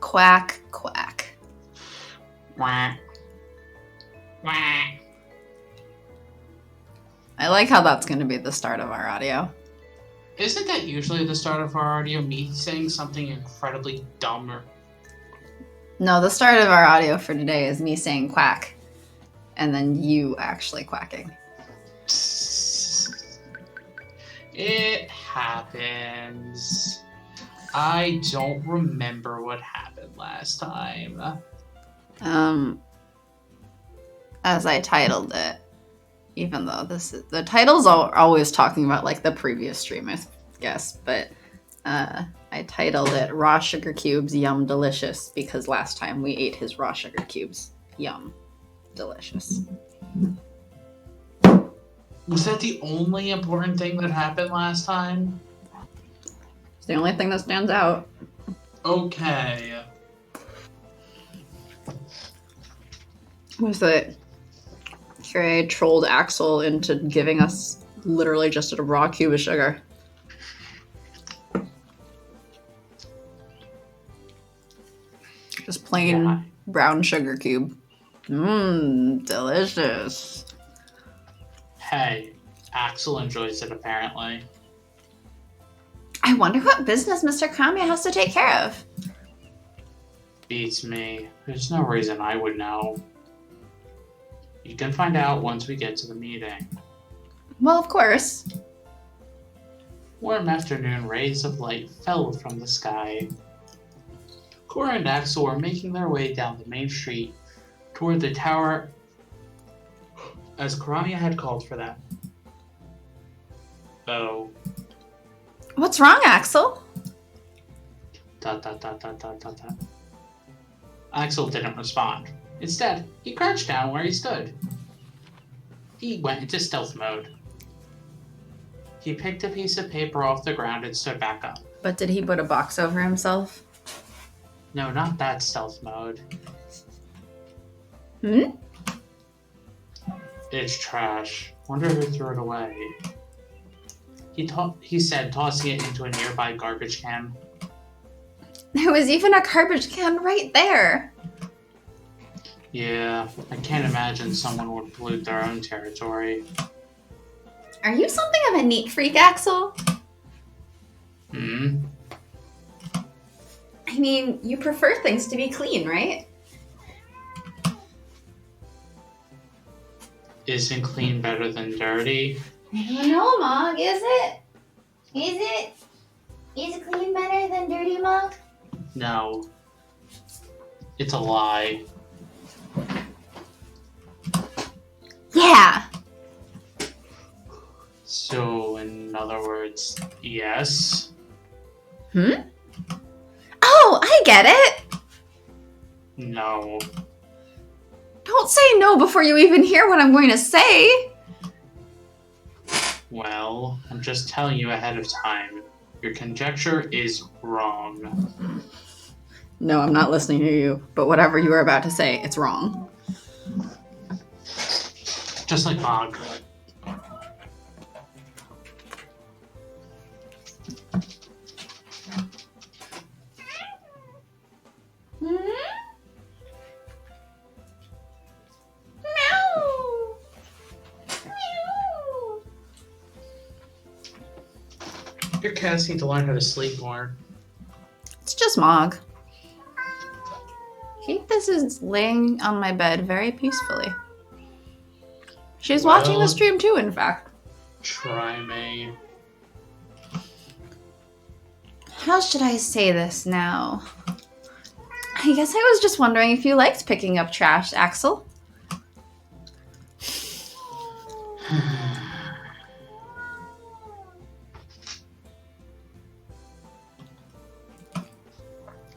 Quack, quack. Quack. Quack. I like how that's going to be the start of our audio. Isn't that usually the start of our audio? Me saying something incredibly dumb or... No, the start of our audio for today is me saying quack, and then you actually quacking. It happens. I don't remember what happened last time. As I titled it, even though the titles are always talking about like the previous stream, I guess, but I titled it Raw Sugar Cubes Yum Delicious because last time we ate his raw sugar cubes. Yum. Delicious. Was that the only important thing that happened last time? It's the only thing that stands out. Okay. Was that Trey trolled Axel into giving us literally just a raw cube of sugar. Just plain brown sugar cube. Mmm, delicious. Hey, Axel enjoys it apparently. I wonder what business Mr. Kamiya has to take care of. Beats me. There's no reason I would know. You can find out once we get to the meeting. Well, of course. Warm afternoon rays of light fell from the sky. Cora and Axel were making their way down the main street toward the tower as Karania had called for them. Oh. What's wrong, Axel? ... Axel didn't respond. Instead, he crouched down where he stood. He went into stealth mode. He picked a piece of paper off the ground and stood back up. But did he put a box over himself? No, not that stealth mode. Hmm? It's trash. Wonder who threw it away. He said, tossing it into a nearby garbage can. There was even a garbage can right there. Yeah, I can't imagine someone would pollute their own territory. Are you something of a neat freak, Axel? Hmm? I mean, you prefer things to be clean, right? Isn't clean better than dirty? I don't know, Mog. Is it? Is it? Is clean better than dirty, Mog? No. It's a lie. Yeah. So, in other words, yes? Hmm? Oh, I get it. No. Don't say no before you even hear what I'm going to say. Well, I'm just telling you ahead of time. Your conjecture is wrong. No, I'm not listening to you, but whatever you were about to say, it's wrong. Just like Mog. Your cats need to learn how to sleep more. It's just Mog. Keith is laying on my bed very peacefully. She's watching the stream too, in fact. Try me. How should I say this now? I guess I was just wondering if you liked picking up trash, Axel.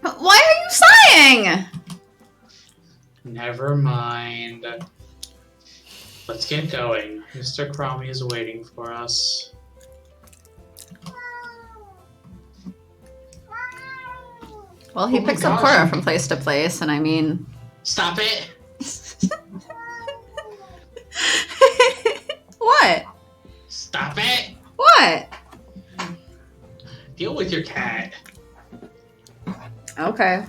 Why are you sighing? Never mind. Let's get going. Mr. Cromie is waiting for us. Well, he picks up Cora from place to place, and I mean... Stop it! What? Stop it! What? Deal with your cat. Okay.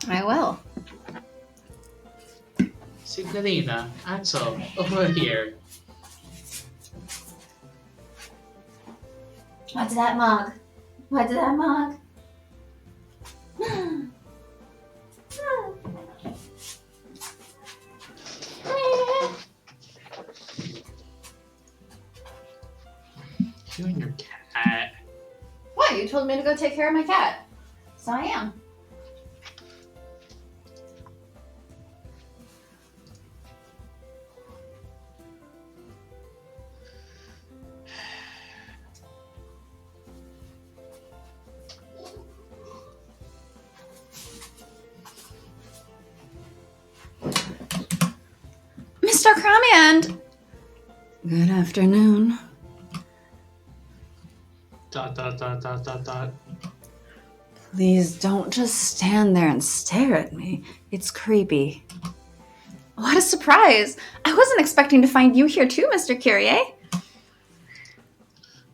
I will. Signorina, Axel, over here. What's that mug? What's that mug? You and your cat. What? You told me to go take care of my cat. So I am. Mr. Cramiand! Good afternoon. ... Please don't just stand there and stare at me. It's creepy. What a surprise! I wasn't expecting to find you here too, Mr. Curie.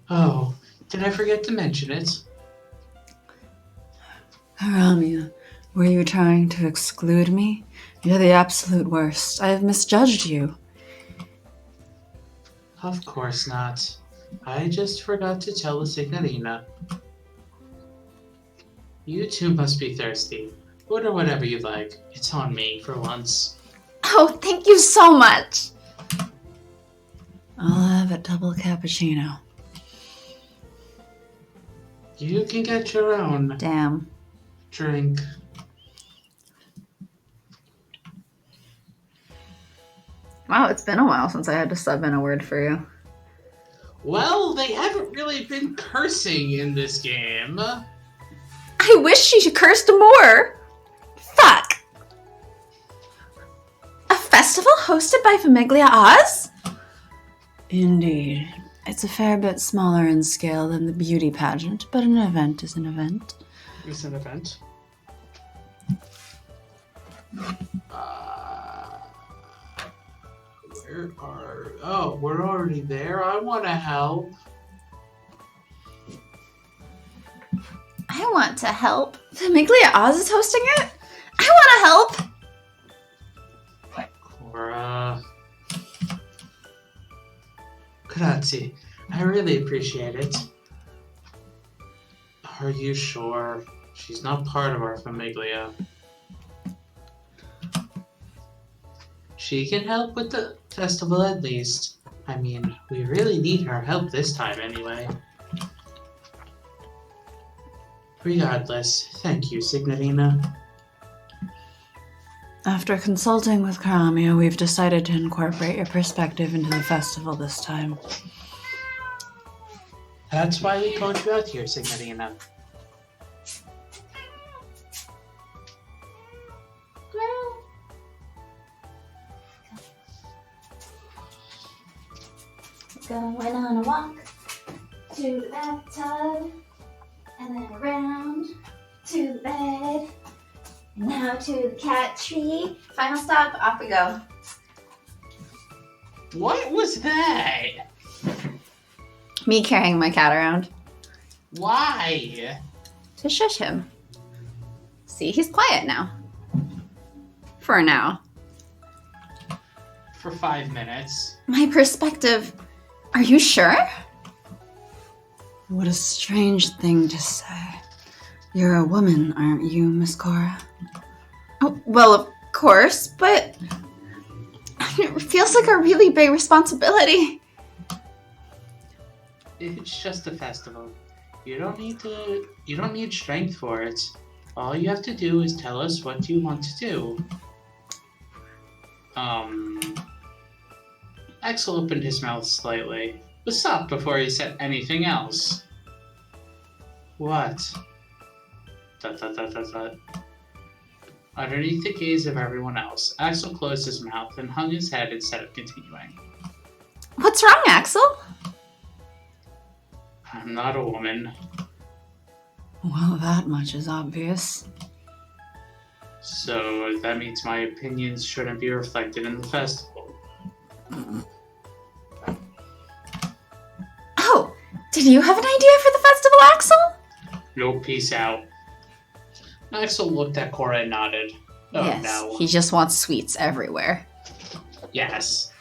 Oh, did I forget to mention it? Haramia, were you trying to exclude me? You're the absolute worst. I have misjudged you. Of course not. I just forgot to tell the Signorina. You two must be thirsty. Order whatever you like. It's on me for once. Oh, thank you so much! I'll have a double cappuccino. You can get your own Damn. drink. Wow, it's been a while since I had to sub in a word for you. Well, they haven't really been cursing in this game. I wish she cursed more! Fuck! A festival hosted by Famiglia Oz? Indeed. It's a fair bit smaller in scale than the beauty pageant, but an event is an event. It's an event. Where are... Oh, we're already there. I want to help. I want to help. Famiglia Oz is hosting it? I want to help! Cora... Grazie. I really appreciate it. Are you sure? She's not part of our Famiglia. She can help with the festival at least. I mean, we really need her help this time anyway. Regardless, thank you, Signorina. After consulting with Karamia, we've decided to incorporate your perspective into the festival this time. That's why we called you out here, Signorina. Going on a walk to the bathtub, and then around to the bed, and now to the cat tree. Final stop, off we go. What was that? Me carrying my cat around. Why? To shush him. See, he's quiet now. For now. For 5 minutes. My perspective. Are you sure? What a strange thing to say. You're a woman, aren't you, Miss Cora? Oh, well, of course, but it feels like a really big responsibility. It's just a festival. You don't need strength for it. All you have to do is tell us what you want to do. Axel opened his mouth slightly, but stopped before he said anything else. What? ... Underneath the gaze of everyone else, Axel closed his mouth and hung his head instead of continuing. What's wrong, Axel? I'm not a woman. Well, that much is obvious. So that means my opinions shouldn't be reflected in the festival. Oh, did you have an idea for the festival, Axel? No, peace out. Axel looked at Cora and nodded. Oh yes, no. he just wants sweets everywhere. Yes.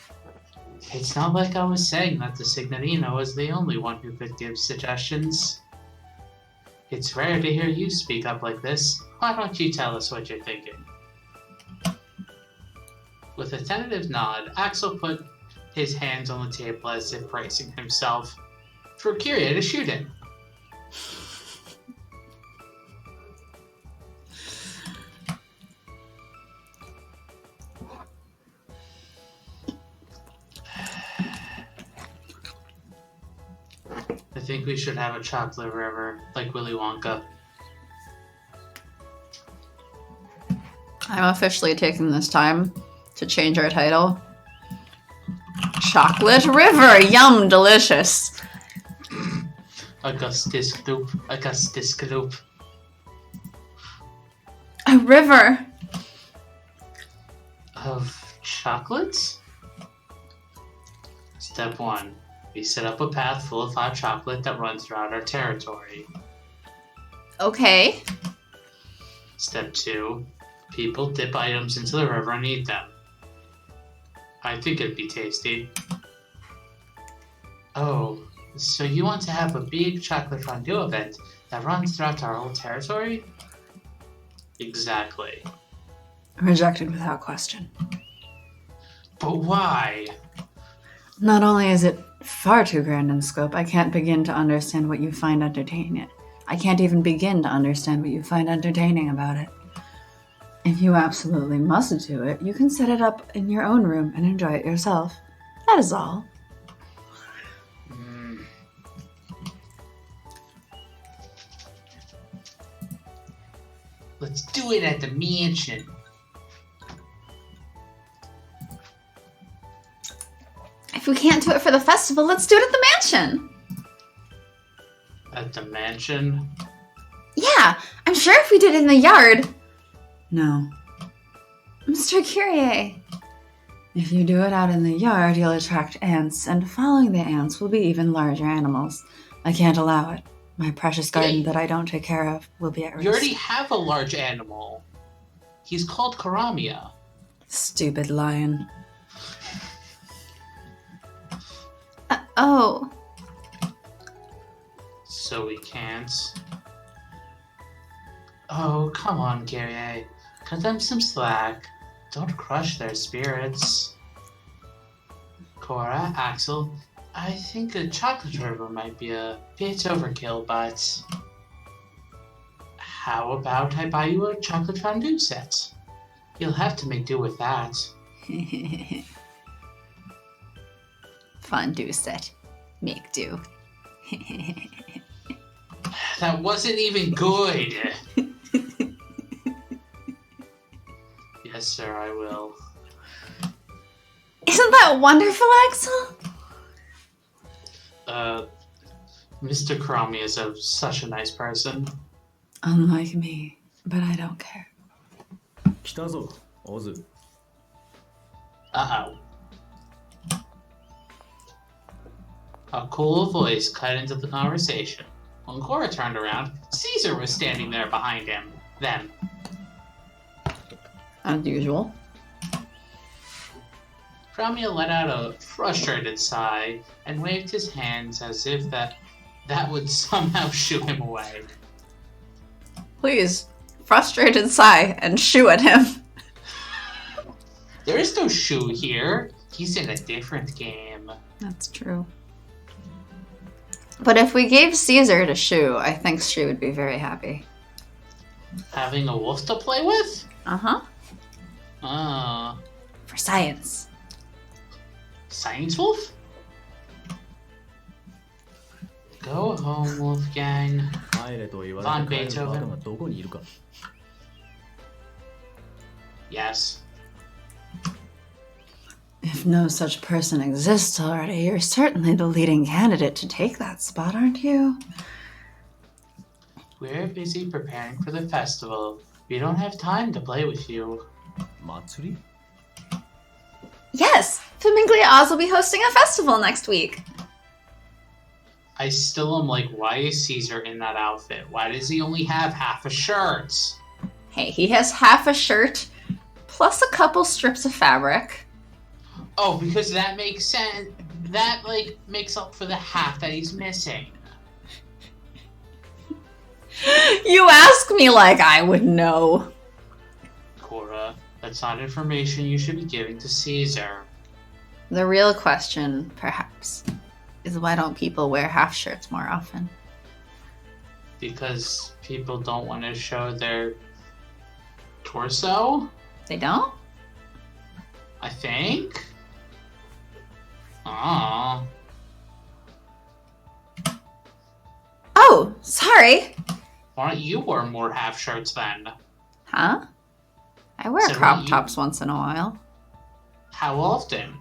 It's not like I was saying that the Signorina was the only one who could give suggestions. It's rare to hear you speak up like this. Why don't you tell us what you're thinking? With a tentative nod, Axel put his hands on the table as if bracing himself for Kyria to shoot him. I think we should have a chocolate river, like Willy Wonka. I'm officially taking this time to change our title. Chocolate River! Yum, delicious! Augustus Gloop, Augustus Gloop. A river! Of chocolates? Step 1. We set up a path full of hot chocolate that runs throughout our territory. Okay. Step 2. People dip items into the river and eat them. I think it'd be tasty. Oh, so you want to have a big chocolate fondue event that runs throughout our whole territory? Exactly. Rejected without question. But why? Not only is it far too grand in scope, I can't begin to understand what you find entertaining. I can't even begin to understand what you find entertaining about it. If you absolutely must do it, you can set it up in your own room and enjoy it yourself. That is all. Let's do it at the mansion. If we can't do it for the festival, let's do it at the mansion. At the mansion? Yeah, I'm sure if we did it in the yard. No. Mr. Curie. If you do it out in the yard, you'll attract ants, and following the ants will be even larger animals. I can't allow it. My precious garden that I don't take care of will be at risk. You already have a large animal. He's called Karamia. Stupid lion. Oh. So we can't. Oh, come on, Kyrie. Cut them some slack. Don't crush their spirits. Cora, Axel, I think a chocolate river might be a bit overkill, but how about I buy you a chocolate fondue set? You'll have to make do with that. Fondue set. Make do. That wasn't even good. Yes, sir, I will. Isn't that wonderful, Axel? Mr. Karamia is such a nice person. Unlike me, but I don't care. 来たぞ、オズ。Uh-oh. A cool voice cut into the conversation. When Cora turned around, Caesar was standing there behind them. As usual. Karamia let out a frustrated sigh and waved his hands as if that would somehow shoo him away. Please, frustrated sigh and shoo at him. There is no shoo here. He's in a different game. That's true. But if we gave Caesar to Shu, I think Shu would be very happy. Having a wolf to play with? Uh-huh. For science. Science wolf? Go home, Wolfgang. 帰れと言われて帰るバカがどこにいるか。Yes. If no such person exists already, you're certainly the leading candidate to take that spot, aren't you? We're busy preparing for the festival. We don't have time to play with you. 祭り? Yes! Famiglia Oz will be hosting a festival next week. I still am like, why is Caesar in that outfit? Why does he only have half a shirt? Hey, he has half a shirt plus a couple strips of fabric. Oh, because that makes sense. That, like, makes up for the half that he's missing. You ask me like I would know. Cora, that's not information you should be giving to Caesar. The real question, perhaps, is why don't people wear half shirts more often? Because people don't want to show their torso, They don't? I think. Ah. Oh, sorry. Why don't you wear more half shirts then? Huh? I wear So crop you- tops once in a while. How often?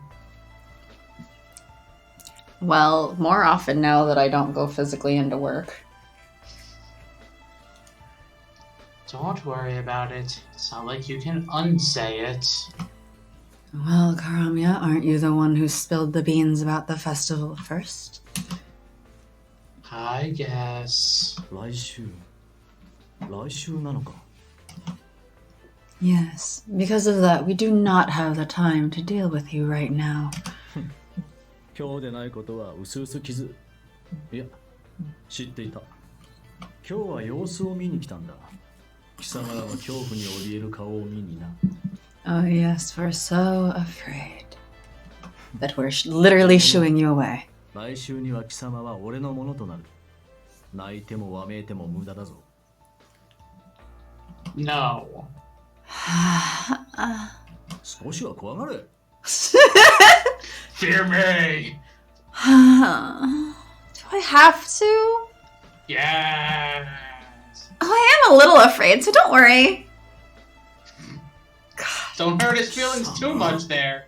Well, more often now that I don't go physically into work. Don't worry about it. It's not like you can unsay it. Well, Karamya, aren't you the one who spilled the beans about the festival first? I guess. 来週なのか Yes. Because of that, we do not have the time to deal with you right now. 今日でないことはうすうす傷いや知っていた今日は様子を見に来たんだ貴様らの恐怖に怯える顔を見にな Oh, yes, we're so afraid that we're literally shooing you away. 来週には貴様は俺のものとなる泣いてもわめいても無駄だぞ No. 少しは怖がれ Fear me! Do I have to? Yes! Oh, I am a little afraid, so don't worry. Don't hurt his feelings too much there.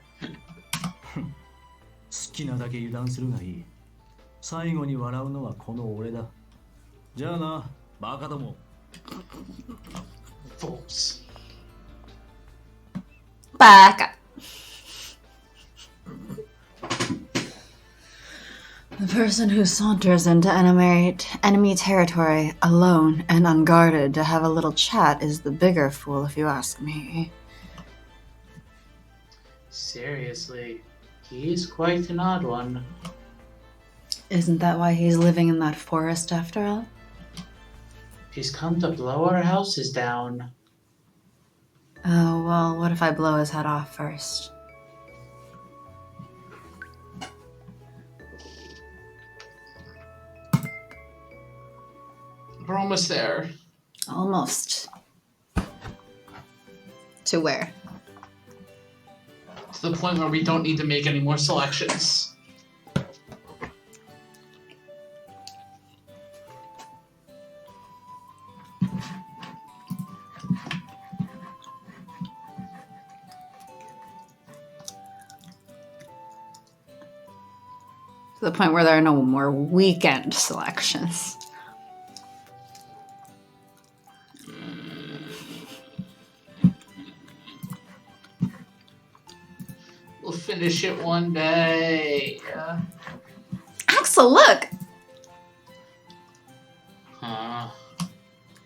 好きなだけ油断するがいい最後に笑うのはこの俺だじゃあなバカども Fools. Back. The person who saunters into enemy territory alone and unguarded to have a little chat is the bigger fool, if you ask me. Seriously, he's quite an odd one. Isn't that why he's living in that forest after all? He's come to blow our houses down. Oh, well, what if I blow his head off first? We're almost there. Almost. To where? To the point where we don't need to make any more selections. To the point where there are no more weekend selections. We'll finish it one day. Axel, look! Huh.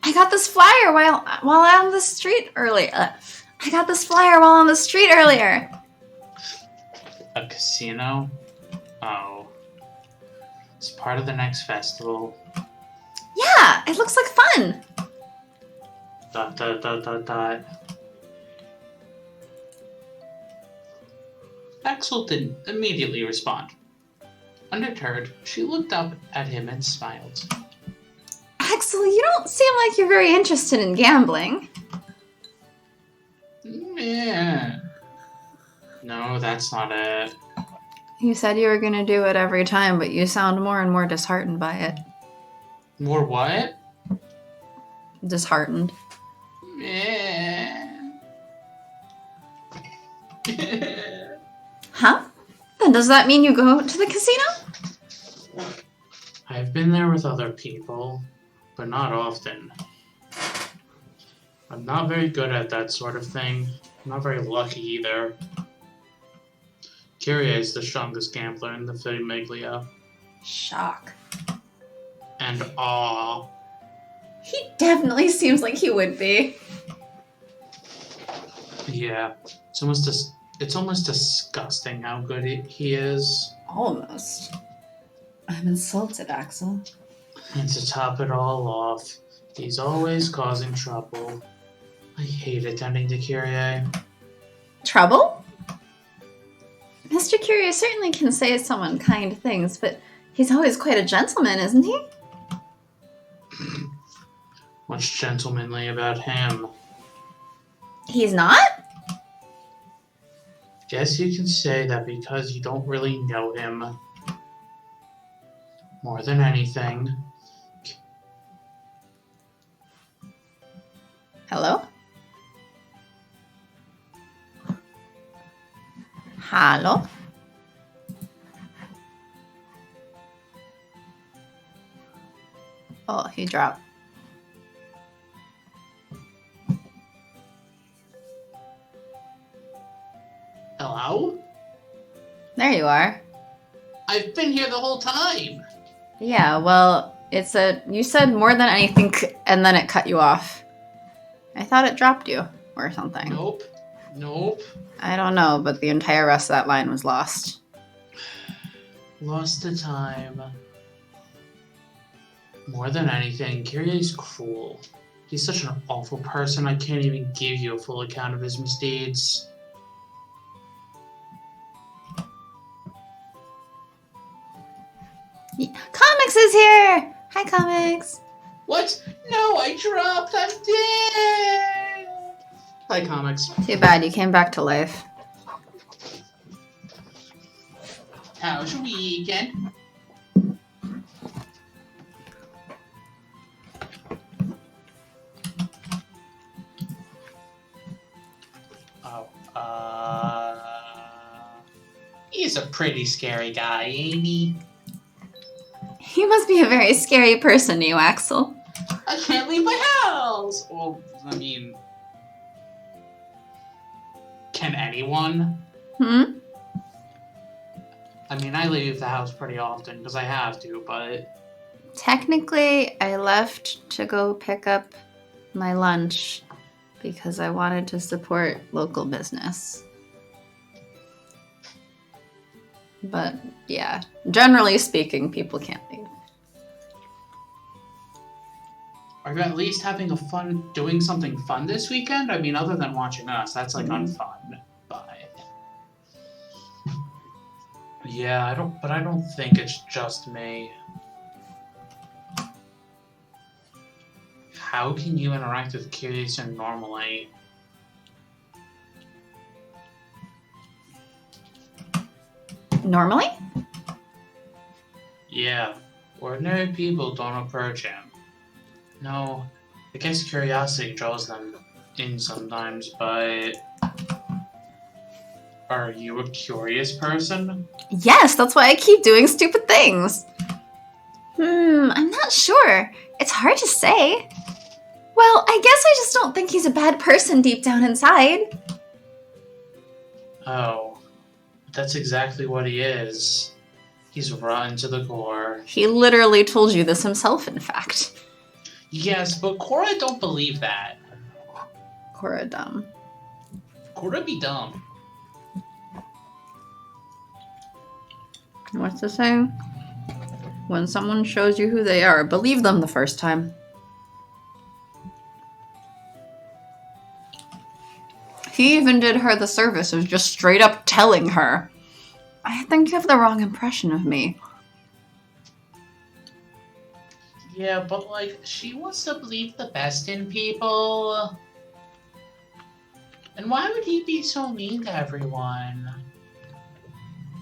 I got this flyer while on the street earlier. I got this flyer while on the street earlier. A casino? Oh. It's part of the next festival. Yeah, it looks like fun. ... Axel didn't immediately respond. Undeterred, she looked up at him and smiled. Axel, you don't seem like you're very interested in gambling. Yeah. No, that's not it. You said you were gonna do it every time, but you sound more and more disheartened by it. More what? Disheartened. Yeah. Huh? Then does that mean you go to the casino? I've been there with other people, but not often. I'm not very good at that sort of thing. I'm not very lucky either. Kyrie is the strongest gambler in the Famiglia. Shock. And awe. He definitely seems like he would be. Yeah, it's almost disgusting how good he is. Almost. I'm insulted, Axel. And to top it all off, he's always causing trouble. I hate attending to Kyrie. Trouble? Mr. Curie certainly can say some unkind things, but he's always quite a gentleman, isn't he? What's gentlemanly about him? He's not? Guess you can say that because you don't really know him. More than anything. Hello? Hello? Oh, he dropped. Hello? There you are. I've been here the whole time. Yeah, well, you said more than anything, and then it cut you off. I thought it dropped you, or something. Nope. I don't know, but the entire rest of that line was lost. Lost the time. More than anything, Kyrie's cruel. He's such an awful person, I can't even give you a full account of his misdeeds. Comics is here! Hi, Comics! What? No, I dropped! I'm dead! Hi, Comics. Too bad, you came back to life. How's your weekend? He's a pretty scary guy, ain't he? He must be a very scary person, you, Axel. I can't leave my house! Well, I mean... Can anyone? Hmm? I mean, I leave the house pretty often because I have to, but... Technically, I left to go pick up my lunch because I wanted to support local business. But, yeah, generally speaking, people can't leave. Are you at least having doing something fun this weekend? I mean, other than watching us, that's like unfun, but... Yeah, I don't think it's just me. How can you interact with Kiryu normally? Normally? Yeah, ordinary people don't approach him. No, I guess curiosity draws them in sometimes, but... Are you a curious person? Yes, that's why I keep doing stupid things. I'm not sure. It's hard to say. Well, I guess I just don't think he's a bad person deep down inside. Oh, that's exactly what he is. He's rotten to the core. He literally told you this himself, in fact. Yes, but Cora don't believe that. Cora dumb. Cora be dumb. What's the saying? When someone shows you who they are, believe them the first time. He even did her the service of just straight up telling her. I think you have the wrong impression of me. Yeah, but like, she wants to believe the best in people. And why would he be so mean to everyone?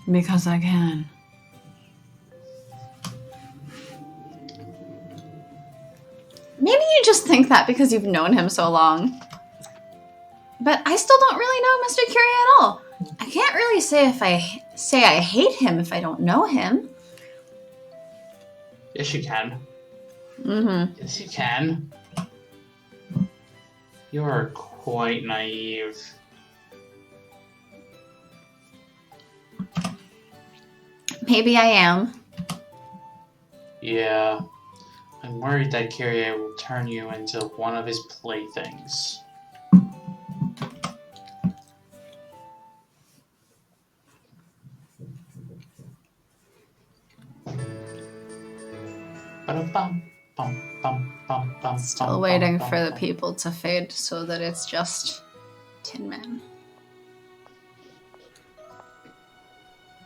Because I can. Maybe you just think that because you've known him so long. But I still don't really know Mr. Curie at all. I can't really say if I hate him if I don't know him. Yes, you can. Mm-hmm. Yes, you can. You're quite naive. Maybe I am. Yeah. I'm worried that Kyrie will turn you into one of his playthings. Ba-da-bum, bum, bum, bum, bum, Still bum, waiting bum, for the bum. people to fade so that it's just Tin Man.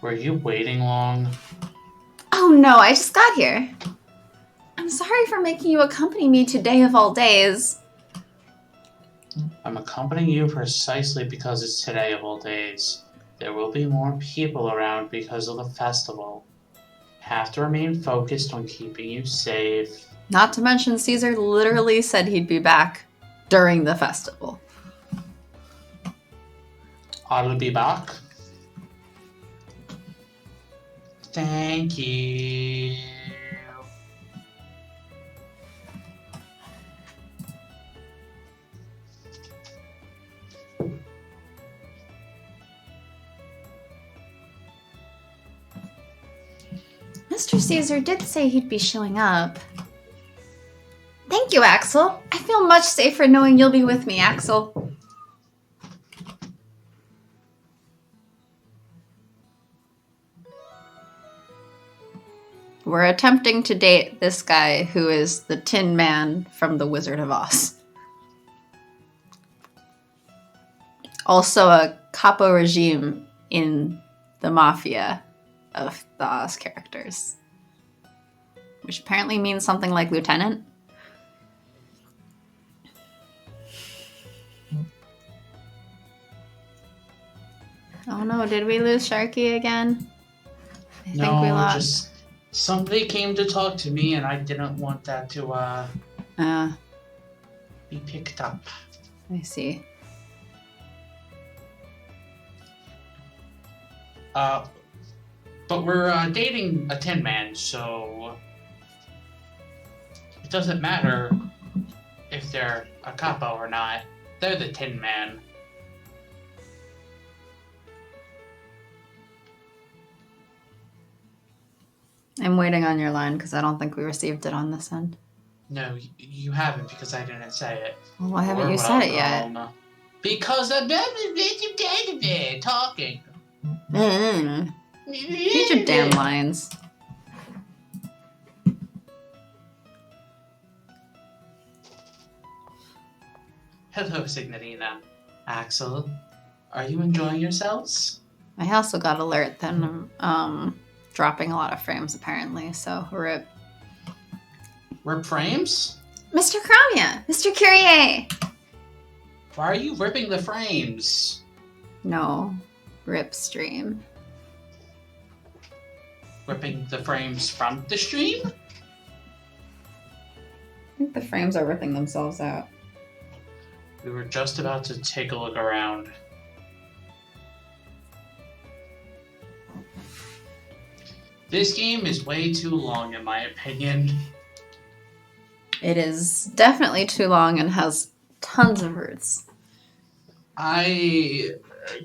Were you waiting long? Oh no, I just got here. I'm sorry for making you accompany me today of all days. I'm accompanying you precisely because it's today of all days. There will be more people around because of the festival. Have to remain focused on keeping you safe. Not to mention, Caesar literally said he'd be back during the festival. I'll be back. Thank you. Mr. Caesar did say he'd be showing up. Thank you, Axel. I feel much safer knowing you'll be with me, Axel. We're attempting to date this guy who is the Tin Man from The Wizard of Oz. Also a capo regime in the Mafia of the Oz characters. Which apparently means something like lieutenant. Oh no, did we lose Sharky again? I think we lost. Just somebody came to talk to me and I didn't want that to be picked up. I see. But we're dating a Tin Man, so it doesn't matter if they're a capo or not. They're the Tin Man. I'm waiting on your line because I don't think we received it on this end. No, you haven't because I didn't say it. Well, why haven't you said it yet? Because I'm talking. Read your damn lines. Hello, Signorina. Axel, are you enjoying yourselves? I also got alert that I'm dropping a lot of frames apparently, so rip. Rip frames? Mr. Cramia! Mr. Curie! Why are you ripping the frames? No. Rip stream. Ripping the frames from the stream? I think the frames are ripping themselves out. We were just about to take a look around. This game is way too long, in my opinion. It is definitely too long and has tons of roots. I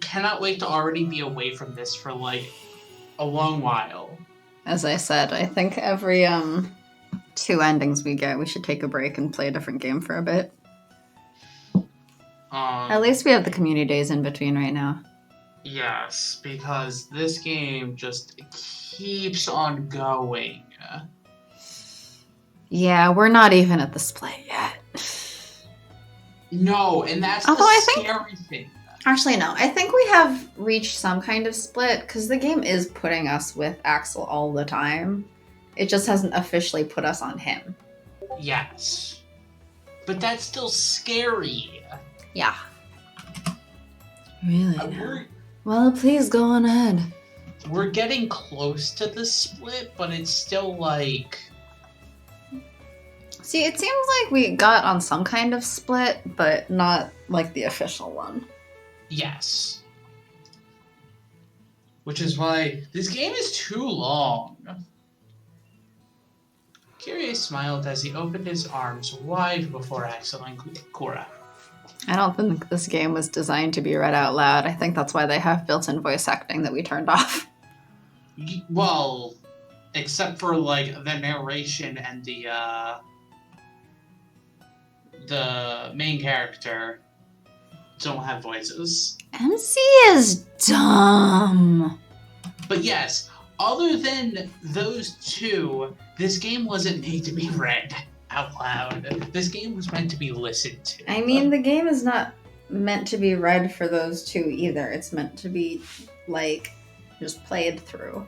cannot wait to already be away from this for like a long while. As I said, I think every 2 endings we get, we should take a break and play a different game for a bit. At least we have the community days in between right now. Yes, because this game just keeps on going. Yeah, we're not even at the split yet. No, and that's Although the scary thing. Actually, no. I think we have reached some kind of split because the game is putting us with Axel all the time. It just hasn't officially put us on him. Yes. But that's still scary. Yeah. Really? Well, please go on ahead. We're getting close to the split, but it's still like... See, it seems like we got on some kind of split, but not like the official one. Yes. Which is why this game is too long. Kyrie smiled as he opened his arms wide before Axel and Cora. I don't think this game was designed to be read out loud. I think that's why they have built-in voice acting that we turned off. Well, except for like the narration and the main character don't have voices. MC is dumb. But yes, other than those two, this game wasn't made to be read out loud. This game was meant to be listened to. I mean, the game is not meant to be read for those two either. It's meant to be, like, just played through.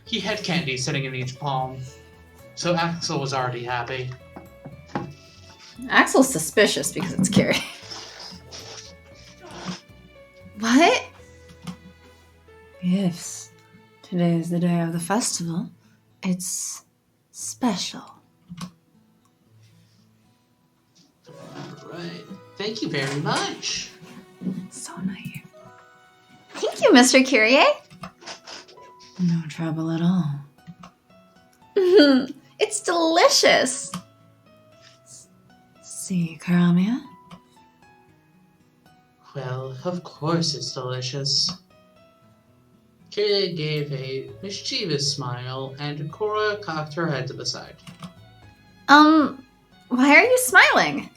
He had candy sitting in each palm, so Axel was already happy. Axel's suspicious because it's Carrie. What? Yes. Today is the day of the festival. It's special. Right. Thank you very much. So naive. Thank you, Mr. Curie. No trouble at all. It's delicious. See, Karamia? Well, of course it's delicious. Kyria gave a mischievous smile, and Cora cocked her head to the side. Why are you smiling?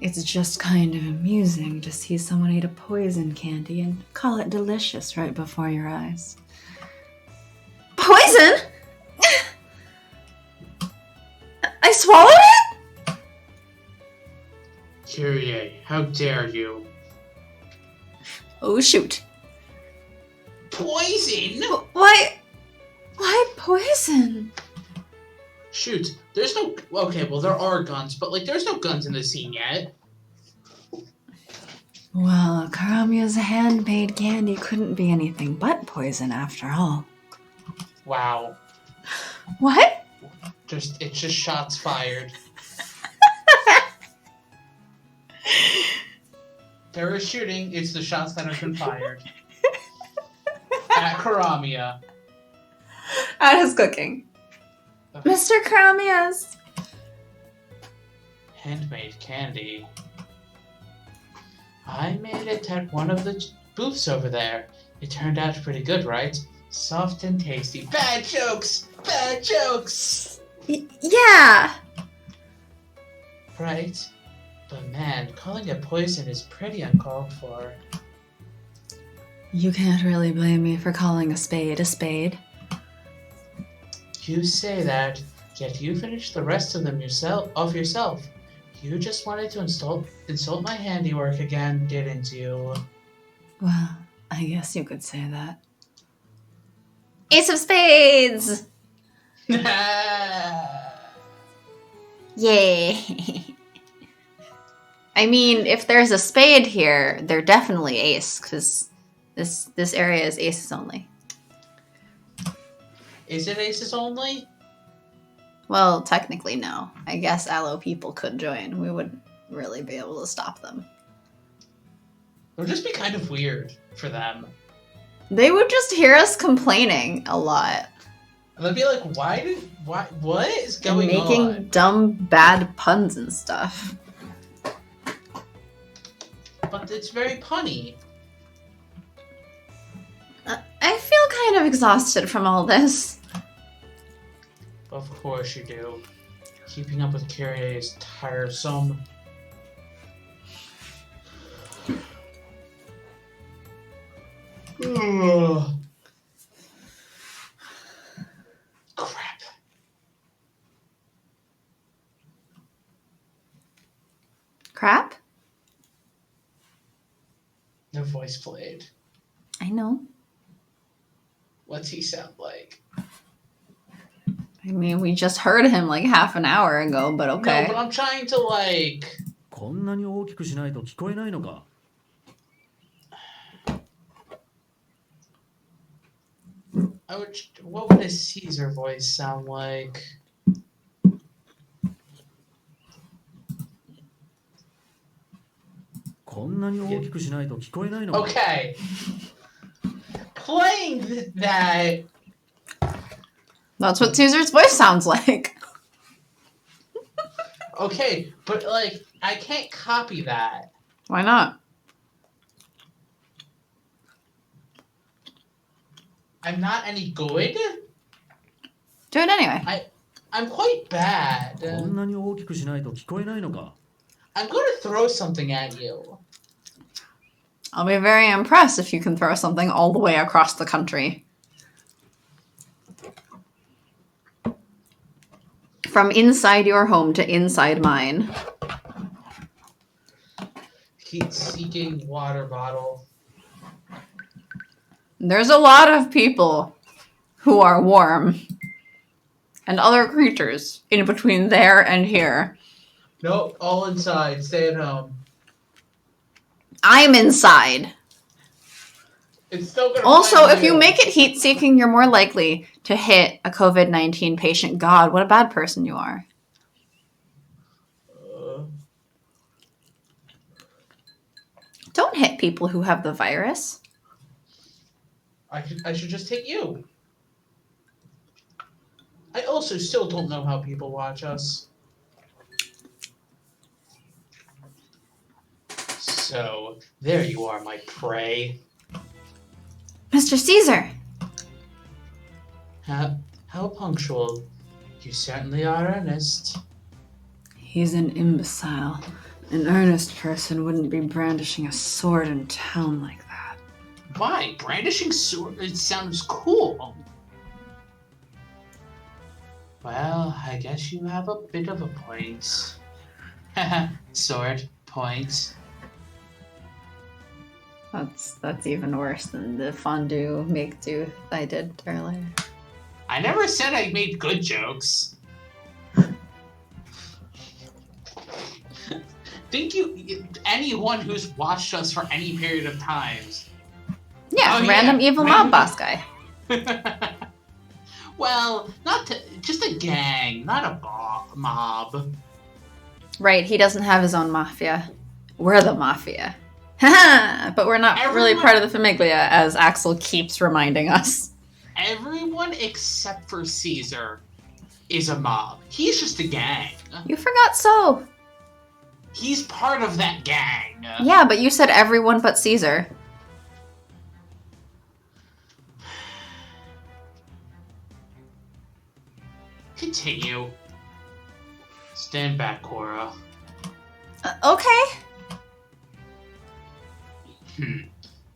It's just kind of amusing to see someone eat a poison candy and call it delicious right before your eyes. Poison? I swallowed it? Kyrie, how dare you? Oh, shoot. Poison? Why poison? Shoot, there's no... Okay, well, there are guns, but, like, there's no guns in the scene yet. Well, Karamia's handmade candy couldn't be anything but poison after all. Wow. What? It's just shots fired. There is shooting, it's the shots that have been fired. At Karamia. At his cooking. Mr. Karamia's. Handmade candy. I made it at one of the booths over there. It turned out pretty good, right? Soft and tasty. Bad jokes! Bad jokes! Yeah! Right? But man, calling it poison is pretty uncalled for. You can't really blame me for calling a spade a spade. You say that, yet you finished the rest of them yourself. You just wanted to insult my handiwork again, didn't you? Well, I guess you could say that. Ace of spades! Yay! I mean, if there's a spade here, they're definitely ace, because this area is aces only. Is it aces only? Well, technically no. I guess allo people could join. We wouldn't really be able to stop them. It would just be kind of weird for them. They would just hear us complaining a lot. And they'd be like, what is going and making on? dumb, bad puns and stuff. But it's very punny. I feel kind of exhausted from all this. Of course you do. Keeping up with Kyrie is tiresome. Ugh. Crap. Crap? No voice played. I know. What's he sound like? I mean, we just heard him like half an hour ago, but okay. No, but I'm trying to like... こんなに大きくしないと聞こえないのか What would a Caesar voice sound like? Okay. Playing that... That's what Caesar's voice sounds like. Okay, but like, I can't copy that. Why not? I'm not any good? Do it anyway. I'm quite bad. I'm going to throw something at you. I'll be very impressed if you can throw something all the way across the country. From inside your home to inside mine. Heat-seeking water bottle. There's a lot of people who are warm. And other creatures in between there and here. Nope, all inside. Stay at home. I'm inside. It's still gonna Also, find if you make it heat-seeking, you're more likely to hit a COVID-19 patient. God, what a bad person you are. Don't hit people who have the virus. I should just hit you. I also still don't know how people watch us. So, there you are, my prey. Mr. Caesar! How punctual. You certainly are earnest. He's an imbecile. An earnest person wouldn't be brandishing a sword in town like that. Why? Brandishing sword? It sounds cool. Well, I guess you have a bit of a point. Sword, point. That's even worse than the fondue make-do I did earlier. I never said I made good jokes. Think anyone who's watched us for any period of times. Yeah, random evil mob boss guy. Well, just a gang, not a mob. Right, he doesn't have his own mafia. We're the mafia. But we're not really part of the Famiglia, as Axel keeps reminding us. Everyone except for Caesar is a mob. He's just a gang. You forgot so. He's part of that gang. Yeah, but you said everyone but Caesar. Continue. Stand back, Cora. Okay.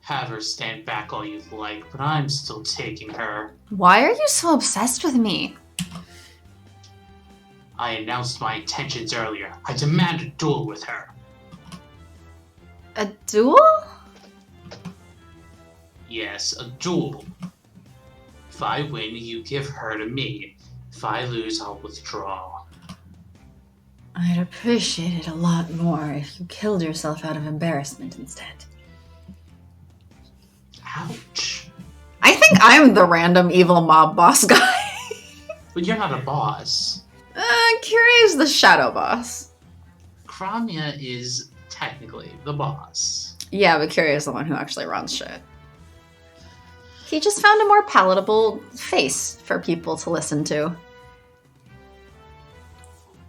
Have her stand back all you like, but I'm still taking her. Why are you so obsessed with me? I announced my intentions earlier. I demand a duel with her. A duel? Yes, a duel. If I win, you give her to me. If I lose, I'll withdraw. I'd appreciate it a lot more if you killed yourself out of embarrassment instead. Ouch. I think I'm the random evil mob boss guy. But you're not a boss. Curie's the shadow boss. Cramia is technically the boss. Yeah, but Curie's the one who actually runs shit. He just found a more palatable face for people to listen to.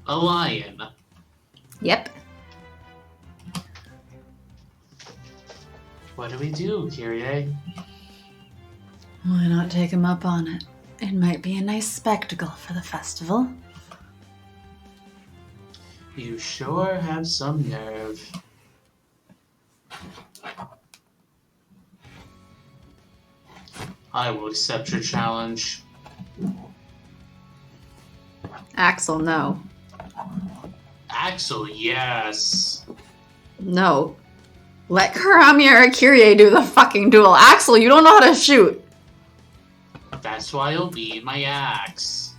A lion. Yep. What do we do, Kyrie? Why not take him up on it? It might be a nice spectacle for the festival. You sure have some nerve. I will accept your challenge. Axel, no. Axel, yes. No. Let Karamia or Kyrie do the fucking duel. Axel, you don't know how to shoot. That's why you'll be my axe.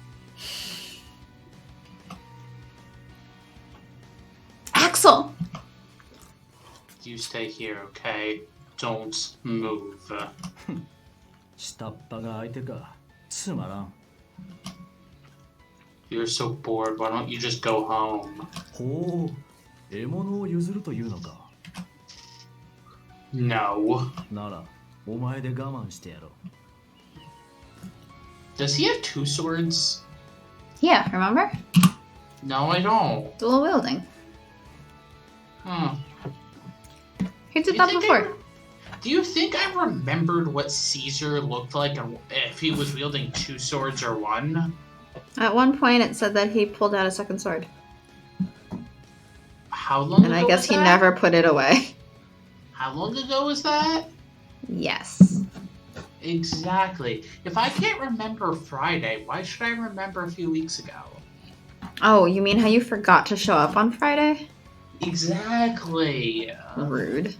Axel! You stay here, okay? Don't move. 下っ端が相手かつまらん You're so bored, why don't you just go home? ほう獲物を譲るというのか No. ならお前で我慢してやろう Does he have two swords? Yeah, remember? No, I don't. Dual wielding. Huh. He did You that think before. Do you think I remembered what Caesar looked like and if he was wielding two swords or one? At one point it said that he pulled out a second sword. How long And ago I guess was he that? never put it away. How long ago was that? Yes. Exactly. If I can't remember Friday, why should I remember a few weeks ago? Oh, you mean how you forgot to show up on Friday? Exactly. Rude.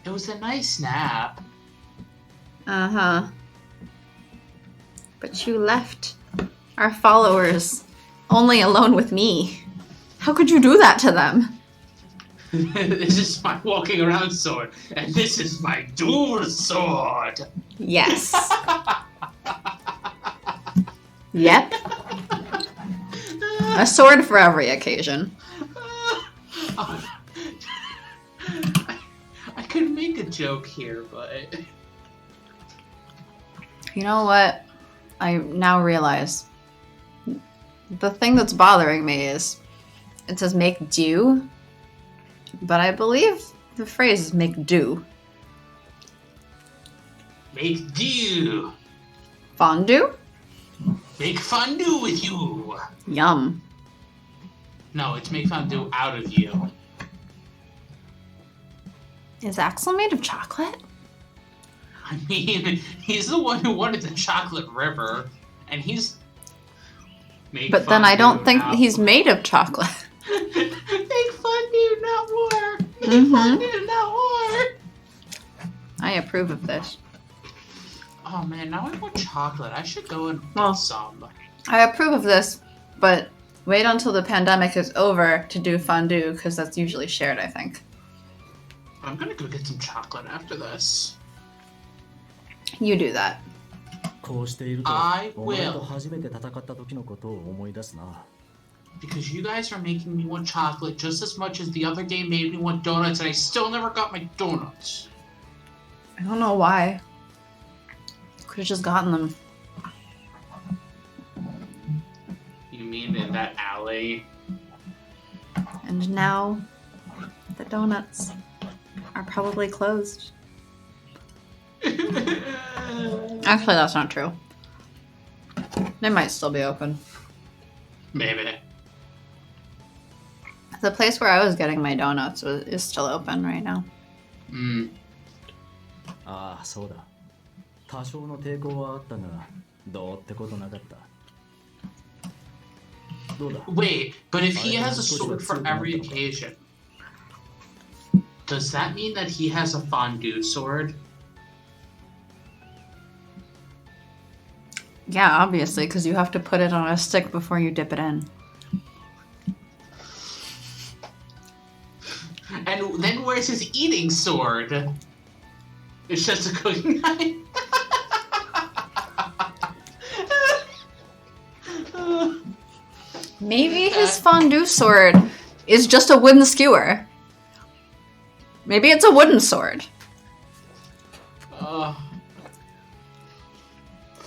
It was a nice nap. Uh-huh. But you left our followers only alone with me. How could you do that to them? This is my walking around sword, and this is my dual sword. Yes. Yep. A sword for every occasion. I could make a joke here, but You know what? I now realize the thing that's bothering me is it says make do, but I believe the phrase is make do. make do. Fondue? Make fondue with you. Yum. No, it's make fondue out of you. Is Axel made of chocolate? I mean, he's the one who wanted the chocolate river, and he's. But then I don't think he's made of chocolate. Make fondue, not war. Make Mhm. fondue, not war. I approve of this. Oh man, now I want chocolate. I should go and Well. get some. I approve of this, but wait until the pandemic is over to do fondue, because that's usually shared, I think. I'm gonna go get some chocolate after this. You do that. こうしていると I お前 will. と初めて戦った時のことを思い出すな。 Because you guys are making me want chocolate just as much as the other day made me want donuts, and I still never got my donuts. I don't know why. Could have just gotten them. You mean in that alley? And now, the donuts are probably closed. Actually, that's not true. They might still be open. Maybe. The place where I was getting my donuts is still open right now. Mm. ああ、そうだ。多少の抵抗はあったが、どうってことなかった。どうだ Wait, but if he has a sword for every occasion, does that mean that he has a fondue sword? Yeah, obviously, because you have to put it on a stick before you dip it in. And then where's his eating sword? It's just a cooking knife. Maybe his fondue sword is just a wooden skewer. Maybe it's a wooden sword.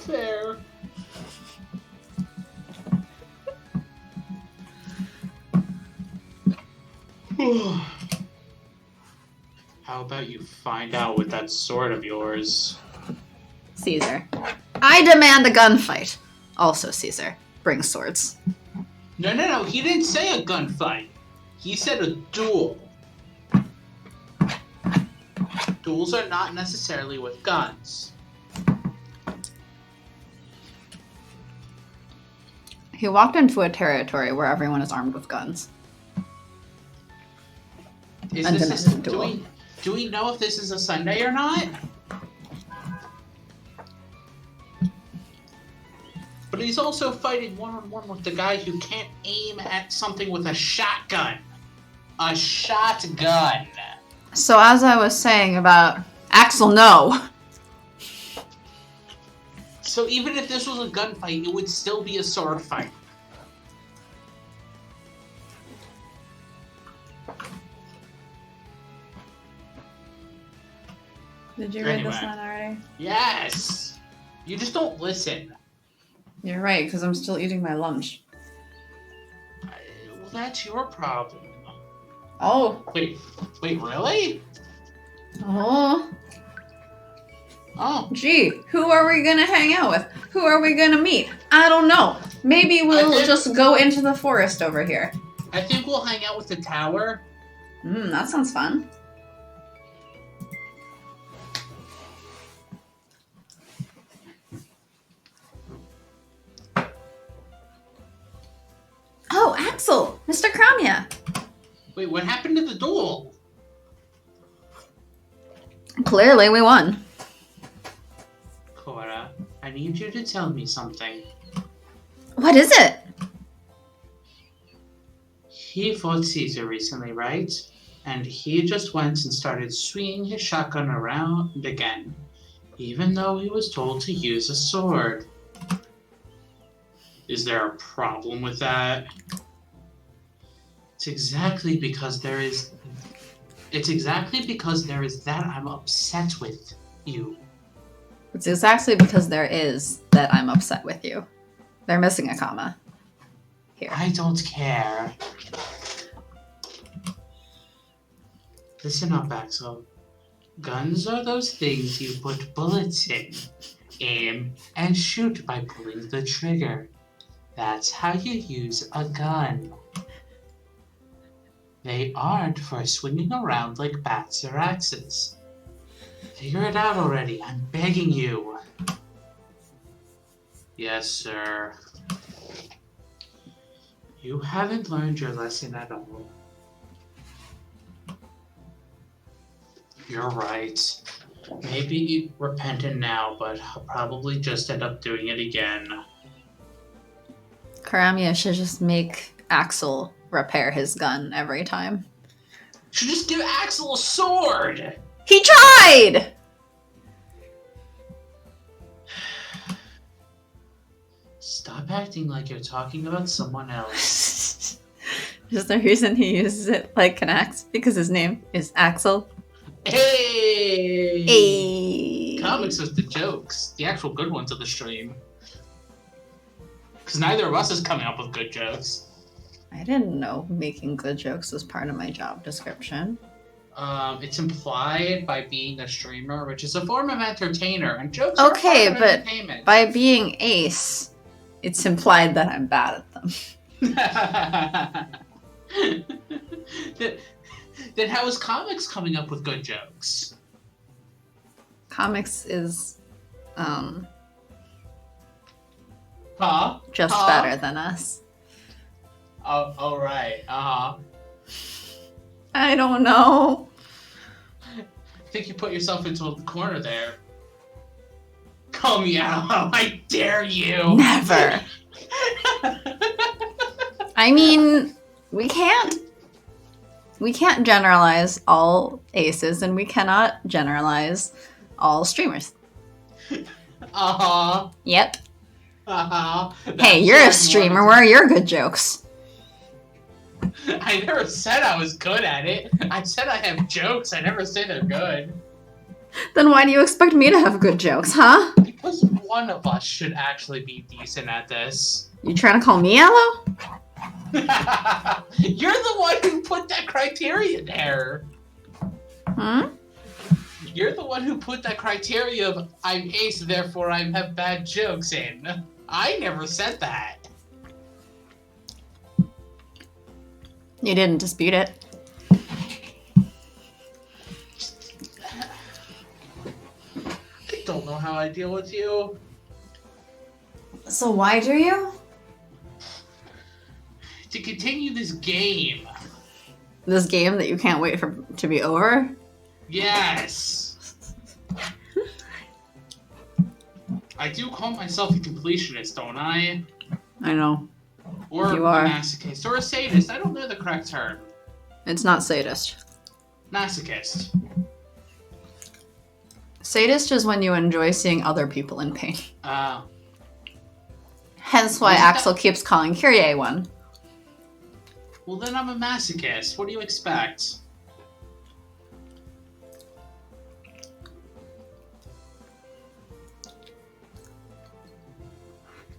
Fair. How about you find out with that sword of yours? Caesar. I demand a gunfight. Also, Caesar. Bring swords. No. He didn't say a gunfight. He said a duel. Duels are not necessarily with guns. He walked into a territory where everyone is armed with guns. Is And this demanded a duel. do we know if this is a Sunday or not? But he's also fighting one-on-one with the guy who can't aim at something with a shotgun. A shotgun. So as I was saying about Axel, no. So even if this was a gunfight, it would still be a sword fight. Did you read this Anyway. line already? Yes! You just don't listen. You're right, because I'm still eating my lunch. Well, that's your problem. Oh. Wait, really? Oh. Oh. Gee, who are we gonna hang out with? Who are we gonna meet? I don't know. Maybe we'll just go into the forest over here. I think we'll hang out with the tower. That sounds fun. Axel! Mr. Kramia! Wait, what happened to the duel? Clearly, we won. Cora, I need you to tell me something. What is it? He fought Caesar recently, right? And he just went and started swinging his shotgun around again, even though he was told to use a sword. Is there a problem with that? It's exactly because there is that I'm upset with you. It's exactly because there is that I'm upset with you. They're missing a comma. Here. I don't care. Listen up, Axel. Guns are those things you put bullets in, aim, and shoot by pulling the trigger. That's how you use a gun. They aren't for swinging around like bats or axes. Figure it out already, I'm begging you. Yes, sir. You haven't learned your lesson at all. You're right. Maybe repentant now, but I'll probably just end up doing it again. Kramia should just make Axel repair his gun every time. Should just give Axel a sword! He tried! Stop acting like you're talking about someone else. Is the reason he uses it like an axe? Because his name is Axel. Hey! Hey! Comics is the jokes. The actual good ones of the stream. Because neither of us is coming up with good jokes. I didn't know making good jokes was part of my job description. It's implied by being a streamer, which is a form of entertainer, and jokes Okay, are part of but entertainment. by being ace, it's implied that I'm bad at them. Then how is comics coming up with good jokes? Comics is, just Huh? better than us. Oh, all right. I don't know. I think you put yourself into a corner there. Call me out. I dare you. Never. I mean, we can't generalize all aces, and we cannot generalize all streamers. Uh-huh. Yep. Uh-huh. Hey, you're a streamer. Where are your good jokes? I never said I was good at it. I said I have jokes. I never say they're good. Then why do you expect me to have good jokes, huh? Because one of us should actually be decent at this. You trying to call me Aloe? You're the one who put that criteria there. Hmm? You're the one who put that criteria of I'm ace, therefore I have bad jokes in. I never said that. You didn't dispute it. I don't know how I deal with you. So why do you? To continue this game. This game that you can't wait for to be over? Yes. I do call myself a completionist, don't I? I know. Or You a are. masochist. Or a sadist. I don't know the correct term. It's not sadist. Masochist. Sadist is when you enjoy seeing other people in pain. Hence why Isn't that- Axel keeps calling Kyrie one. Well, then I'm a masochist. What do you expect?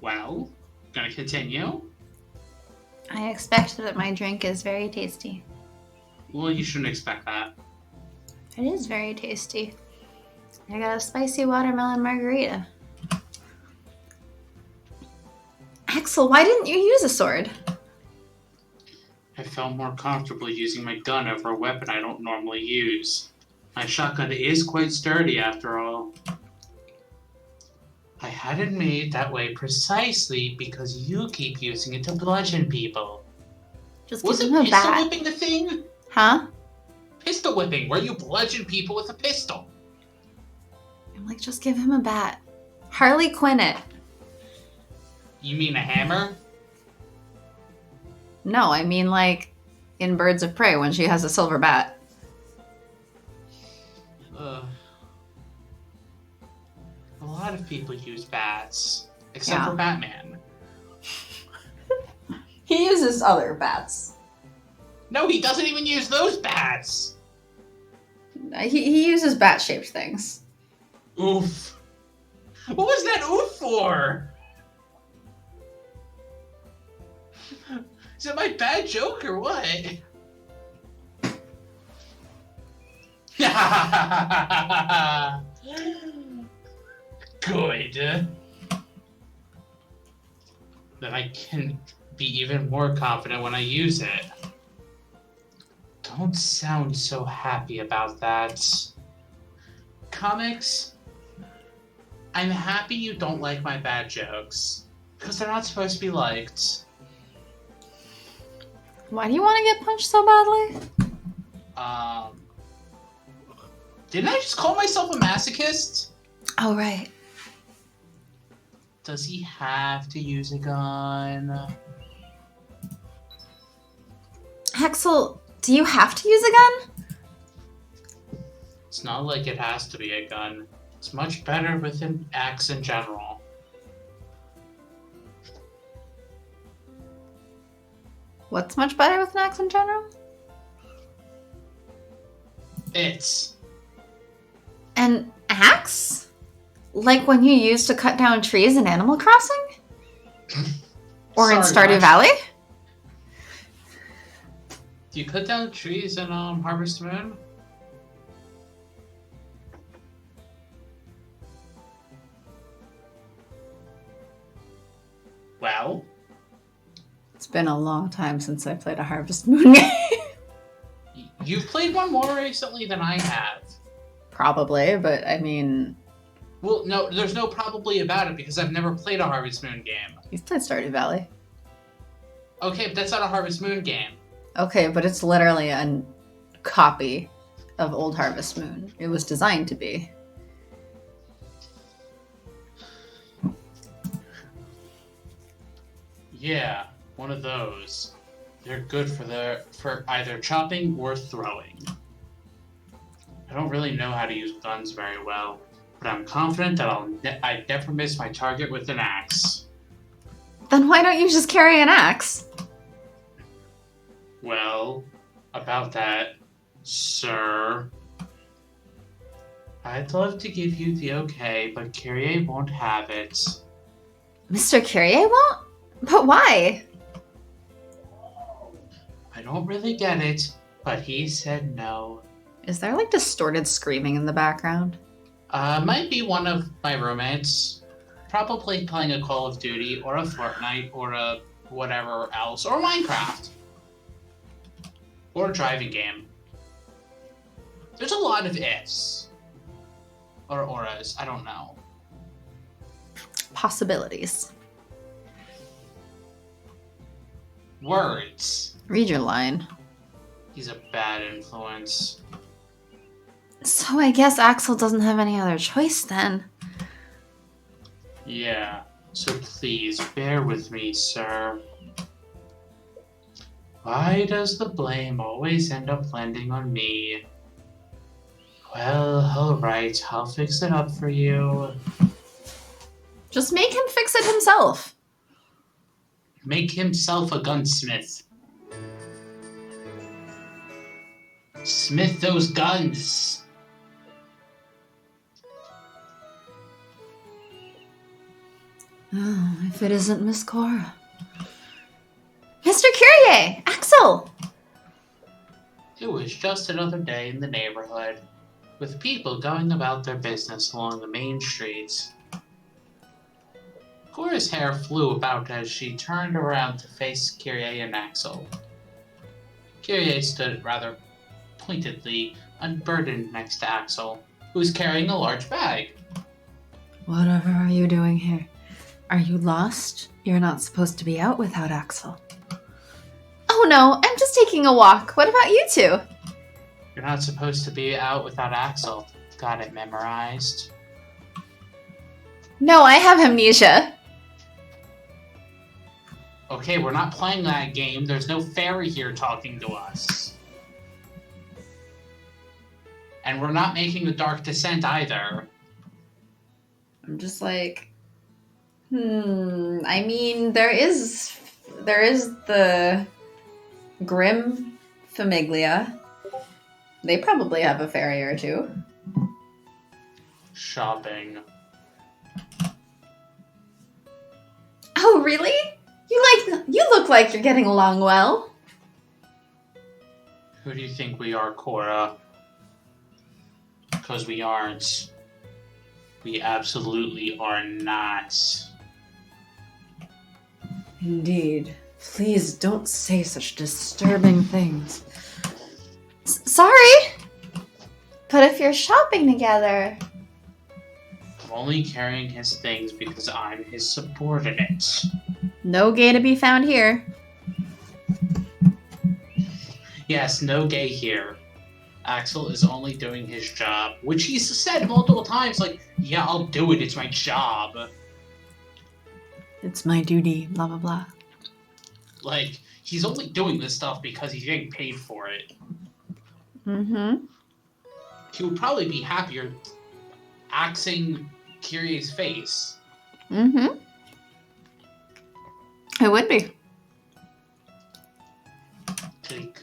Well, gonna continue? I expect that my drink is very tasty. Well, you shouldn't expect that. It is very tasty. I got a spicy watermelon margarita. Axel, why didn't you use a sword? I felt more comfortable using my gun over a weapon I don't normally use. My shotgun is quite sturdy after all. I had it made that way precisely because you keep using it to bludgeon people. Just give Wasn't him a pistol bat. whipping the thing? Huh? Pistol whipping, where you bludgeon people with a pistol. I'm like, just give him a bat. Harley Quinn it. You mean a hammer? No, I mean like in Birds of Prey when she has a silver bat. A lot of people use bats, except Yeah. for Batman. He uses other bats. No, he doesn't even use those bats. He uses bat-shaped things. Oof. What was that oof for? Is it my bad joke or what? Good. Then I can be even more confident when I use it. Don't sound so happy about that. Comics, I'm happy you don't like my bad jokes, because they're not supposed to be liked. Why do you want to get punched so badly? Didn't I just call myself a masochist? Oh, right. Does he have to use a gun? Axel, do you have to use a gun? It's not like it has to be a gun. It's much better with an axe in general. What's much better with an axe in general? It's... An axe? Like when you used to cut down trees in Animal Crossing? Or in Sorry, Stardew Ash. Valley? Do you cut down trees in Harvest Moon? Well, It's been a long time since I played a Harvest Moon game. you've played one more recently than I have. Probably, but I mean, Well, no, there's no probably about it because I've never played a Harvest Moon game. you've played Stardew Valley. Okay, but that's not a Harvest Moon game. Okay, but it's literally a copy of Old Harvest Moon. It was designed to be. Yeah, one of those. They're good for either chopping or throwing. I don't really know how to use guns very well, but I'm confident that I never miss my target with an axe. Then why don't you just carry an axe? Well, about that, sir. I'd love to give you the okay, but Kyrie won't have it. Mr. Kyrie won't? But why? I don't really get it, but he said no. Is there like distorted screaming in the background? Might be one of my roommates. Probably playing a Call of Duty or a Fortnite or a whatever else, or Minecraft. Or a driving game. There's a lot of ifs. Or auras, I don't know. Possibilities. Words. Read your line. He's a bad influence. So I guess Axel doesn't have any other choice then. Yeah, so please bear with me, sir. Why does the blame always end up landing on me? Well, alright, I'll fix it up for you. Just make him fix it himself. Make himself a gunsmith. Smith those guns. Oh, if it isn't Miss Cora. Mr. Kyrie! Axel! It was just another day in the neighborhood, with people going about their business along the main streets. Cora's hair flew about as she turned around to face Kyrie and Axel. Kyrie stood rather pointedly, unburdened next to Axel, who was carrying a large bag. Whatever are you doing here? Are you lost? You're not supposed to be out without Axel. Oh, Oh no, I'm just taking a walk. What about you two? You're not supposed to be out without Axel. Got it memorized. No, I have amnesia. Okay, we're not playing that game. There's no fairy here talking to us. And we're not making the Dark Descent either. I'm just like, I mean, there is the Grim Famiglia. They probably have a fairy or two. Shopping. Oh, really? You look like you're getting along well. Who do you think we are, Cora? Because we aren't. We absolutely are not. Indeed. Please don't say such disturbing things. Sorry! But if you're shopping together... I'm only carrying his things because I'm his subordinate. No gay to be found here. Yes, no gay here. Axel is only doing his job, which he's said multiple times, like, yeah, I'll do it, it's my job. It's my duty, blah blah blah. Like, he's only doing this stuff because he's getting paid for it. Mm-hmm. He would probably be happier axing Kyrie's face. Mm-hmm. It would be. Take.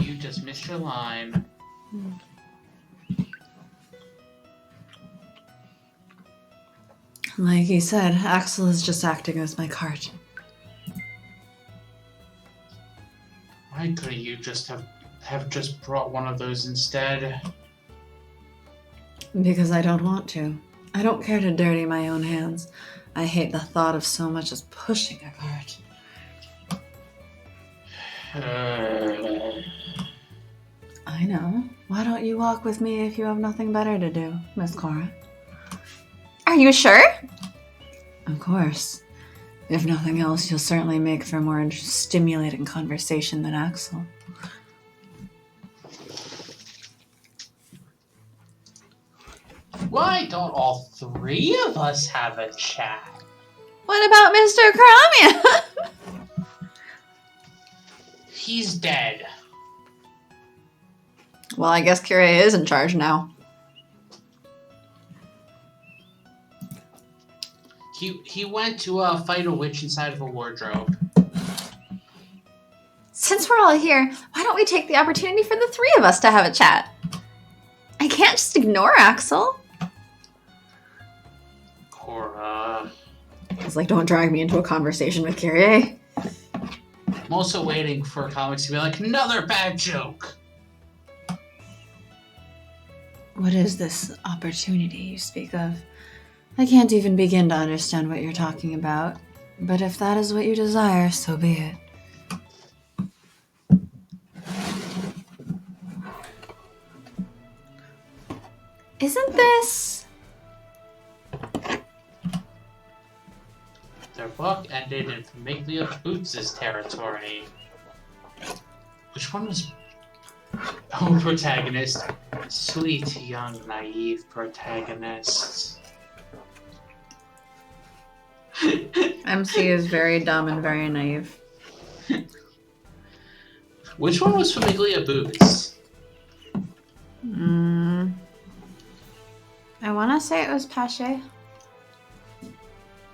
You just missed your line. Like he said, Axel is just acting as my cart. Why couldn't you just have just brought one of those instead? Because I don't want to. I don't care to dirty my own hands. I hate the thought of so much as pushing a cart. I know. Why don't you walk with me if you have nothing better to do, Miss Cora? Are you sure? Of course. If nothing else, you'll certainly make for more stimulating conversation than Axel. Why don't all three of us have a chat? What about Mr. Karamia? He's dead. Well, I guess Kyrie is in charge now. He went to fight a witch inside of a wardrobe. Since we're all here, why don't we take the opportunity for the three of us to have a chat? I can't just ignore Axel. Cora. It's like, don't drag me into a conversation with Kyrie. I'm also waiting for comics to be like, another bad joke. What is this opportunity you speak of? I can't even begin to understand what you're talking about. But if that is what you desire, so be it. Isn't this... Their book ended in Famiglia Boots' territory. Which one was... Oh, protagonist. Sweet, young, naive protagonist. MC is very dumb and very naive. Which one was Famiglia Boots? I want to say it was Pache.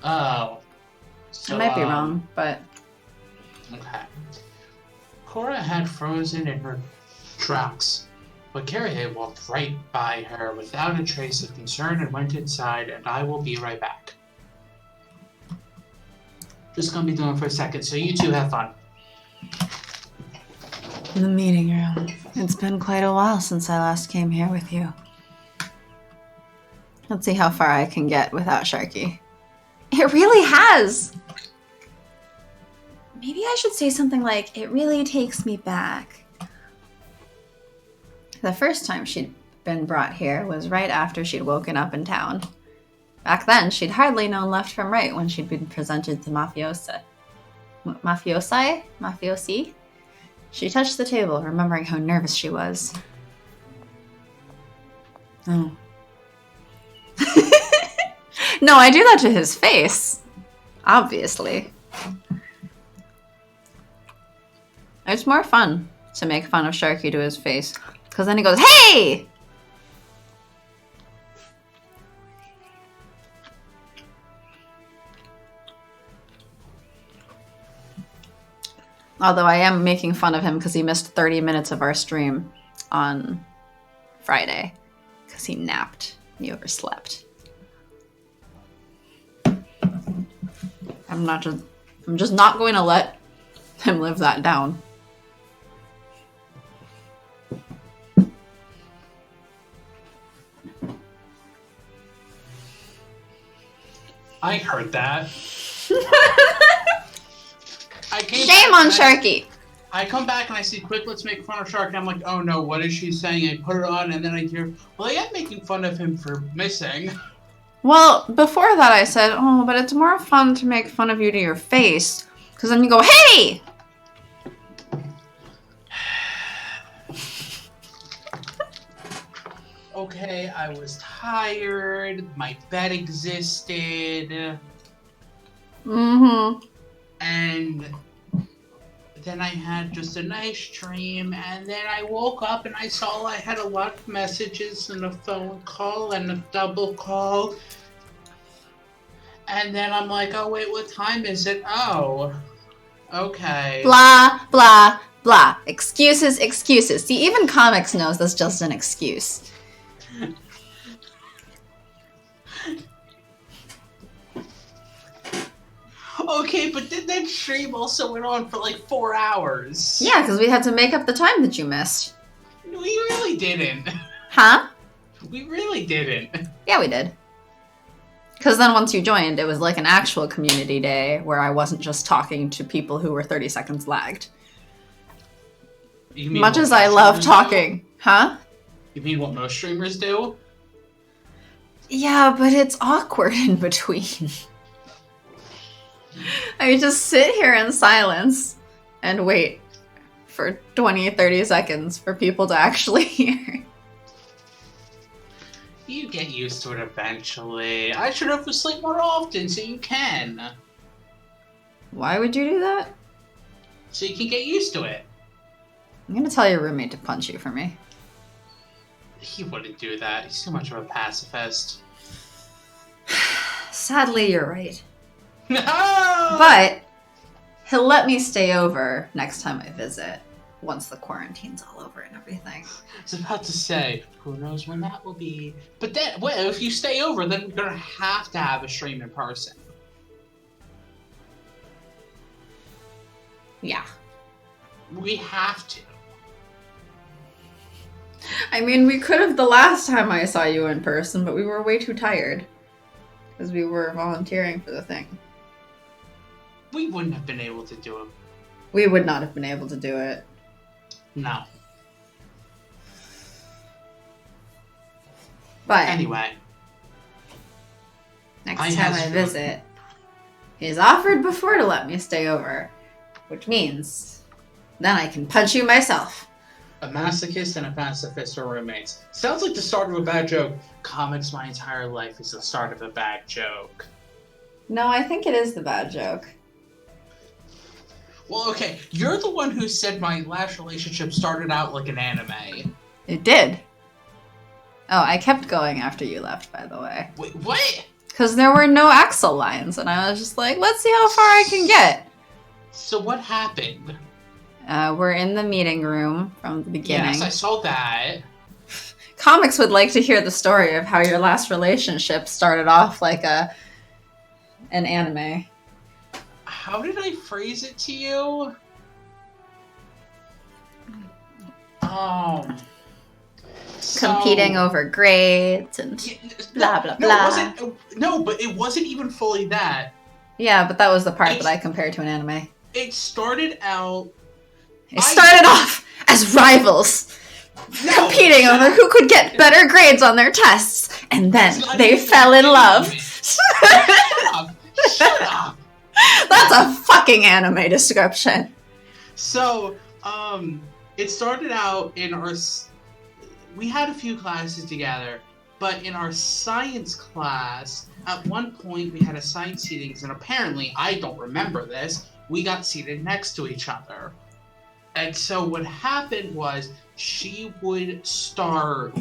Oh. So, I might be wrong, but... Okay. Cora had frozen in her tracks, but Kyrie walked right by her without a trace of concern and went inside, and I will be right back. Just gonna be doing it for a second, so you two have fun. The meeting room. It's been quite a while since I last came here with you. Let's see how far I can get without Sharky. It really has! Maybe I should say something like, it really takes me back. The first time she'd been brought here was right after she'd woken up in town. Back then, she'd hardly known left from right when she'd been presented to Mafiosa. Mafiosi? She touched the table, remembering how nervous she was. Oh. No, I do that to his face. Obviously. It's more fun to make fun of Sharky to his face. Because then he goes, hey! Although I am making fun of him because he missed 30 minutes of our stream on Friday. Because he napped. He overslept. I'm just not going to let him live that down. I heard that. Shame on Sharky. I come back and I see quick, let's make fun of Shark. And I'm like, oh no, what is she saying? I put it on and then I hear, well, I am making fun of him for missing. Well, before that I said, oh, but it's more fun to make fun of you to your face. Because then you go, hey! Okay, I was tired. My bed existed. Mm-hmm. And then I had just a nice dream, and then I woke up and I saw I had a lot of messages and a phone call and a double call. And then I'm like, oh wait, what time is it? Oh, okay. Blah, blah, blah. Excuses, excuses. See, even comics knows that's just an excuse. Okay, but then that stream also went on for like 4 hours. Yeah, because we had to make up the time that you missed. We really didn't. Huh? We really didn't. Yeah, we did. Because then once you joined, it was like an actual community day where I wasn't just talking to people who were 30 seconds lagged. You mean Much what as I most love streamers talking. do? Huh? You mean what most streamers do? Yeah, but it's awkward in between. I just sit here in silence and wait for 20, 30 seconds for people to actually hear. You get used to it eventually. I should have sleep more often so you can. Why would you do that? So you can get used to it. I'm gonna tell your roommate to punch you for me. He wouldn't do that. He's too much of a pacifist. Sadly, you're right. No! But he'll let me stay over next time I visit, once the quarantine's all over and everything. I was about to say, who knows when that will be. But then, well, if you stay over, then we're gonna have to have a stream in person. Yeah. We have to. I mean, we could have the last time I saw you in person, but we were way too tired. Because we were volunteering for the thing. We wouldn't have been able to do it. We would not have been able to do it. No. But Anyway. next I time has I food. visit, he's offered before to let me stay over. Which means then I can punch you myself. A masochist and a pacifist are roommates. Sounds like the start of a bad joke. Comics my entire life is the start of a bad joke. No, I think it is the bad joke. Well, okay, you're the one who said my last relationship started out like an anime. It did. Oh, I kept going after you left, by the way. Wait, what? Because there were no Axel lines, and I was just like, let's see how far I can get. So what happened? We're in the meeting room from the beginning. Yes, I saw that. Comics would like to hear the story of how your last relationship started off like an anime. How did I phrase it to you? Competing over grades and blah, blah, blah. But it wasn't even fully that. Yeah, but that was the part that I compared to an anime. It started out... It started off as rivals, competing over who could get better grades on their tests, and then they fell in love. Shut up! Shut up! That's a fucking anime description. So, it started out in our... We had a few classes together, but in our science class, at one point we had assigned seatings, and apparently, I don't remember this, we got seated next to each other. And so what happened was, she would start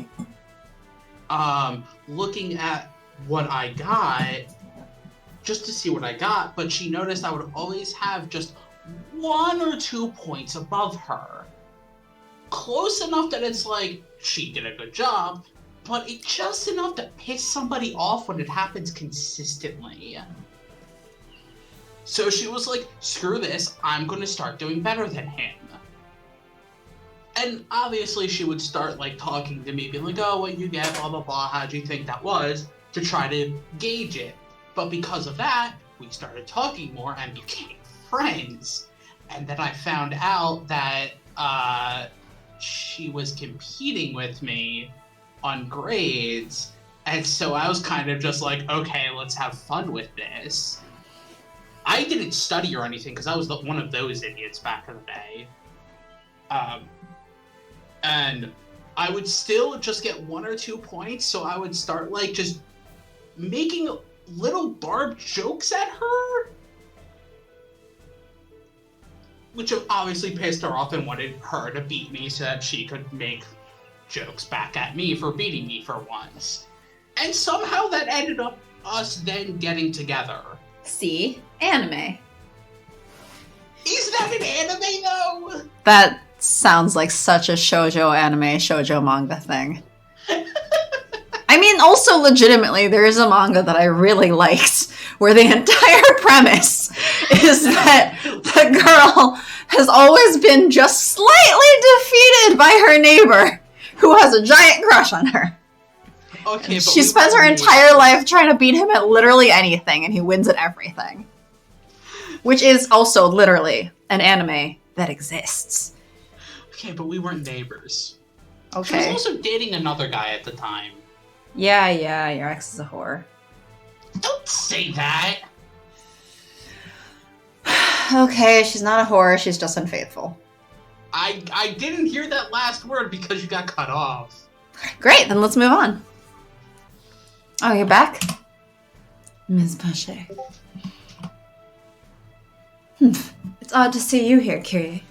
looking at what I got, just to see what I got, but she noticed I would always have just 1 or 2 points above her. Close enough that it's like, she did a good job, but it's just enough to piss somebody off when it happens consistently. So she was like, screw this, I'm gonna start doing better than him. And obviously she would start like talking to me, being like, oh, what you get, blah, blah, blah, how'd you think that was? To try to gauge it. But because of that, we started talking more and became friends. And then I found out that she was competing with me on grades. And so I was kind of just like, okay, let's have fun with this. I didn't study or anything because I was one of those idiots back in the day. And I would still just get 1 or 2 points, so I would start like just making little barbed jokes at her, which obviously pissed her off and wanted her to beat me so that she could make jokes back at me for beating me for once. And somehow that ended up us then getting together. See? Anime. Is that an anime though? That sounds like such a shoujo anime, shoujo manga thing. I mean, also legitimately, there is a manga that I really liked where the entire premise is that the girl has always been just slightly defeated by her neighbor who has a giant crush on her. Okay, but she spends her entire life trying to beat him at literally anything, and he wins at everything. Which is also literally an anime that exists. Okay, but we weren't neighbors. Okay. She was also dating another guy at the time. Yeah, your ex is a whore. Don't say that! Okay, she's not a whore, she's just unfaithful. I didn't hear that last word because you got cut off. Great, then let's move on. Oh, you're back? Ms. Pache. It's odd to see you here, Kyrie.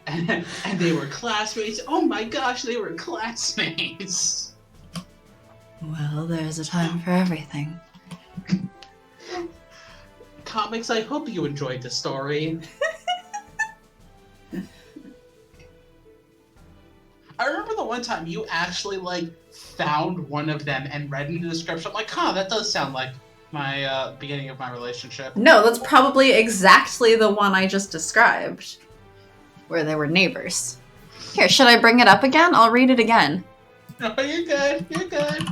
And they were classmates. Oh my gosh, they were classmates. Well, there's a time for everything. Comics, I hope you enjoyed the story. I remember the one time you actually, like, found one of them and read in the description. I'm like, huh, that does sound like my, beginning of my relationship. No, that's probably exactly the one I just described. Where they were neighbors. Here, should I bring it up again? I'll read it again. No, you're good. You're good.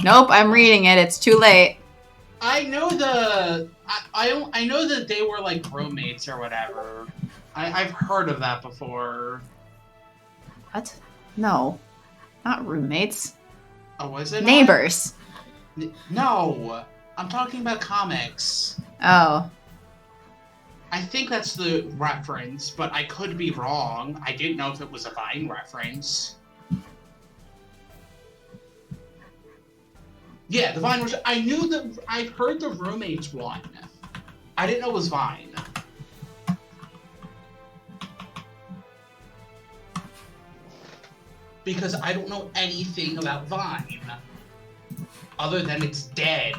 Nope, I'm reading it. It's too late. I know I know that they were like roommates or whatever. I've heard of that before. What? No. Not roommates. Oh, was it? Neighbors. No. I'm talking about comics. Oh. I think that's the reference, but I could be wrong. I didn't know if it was a Vine reference. Yeah, the Vine was... I knew that... I've heard the roommates one. I didn't know it was Vine. Because I don't know anything about Vine. Other than it's dead.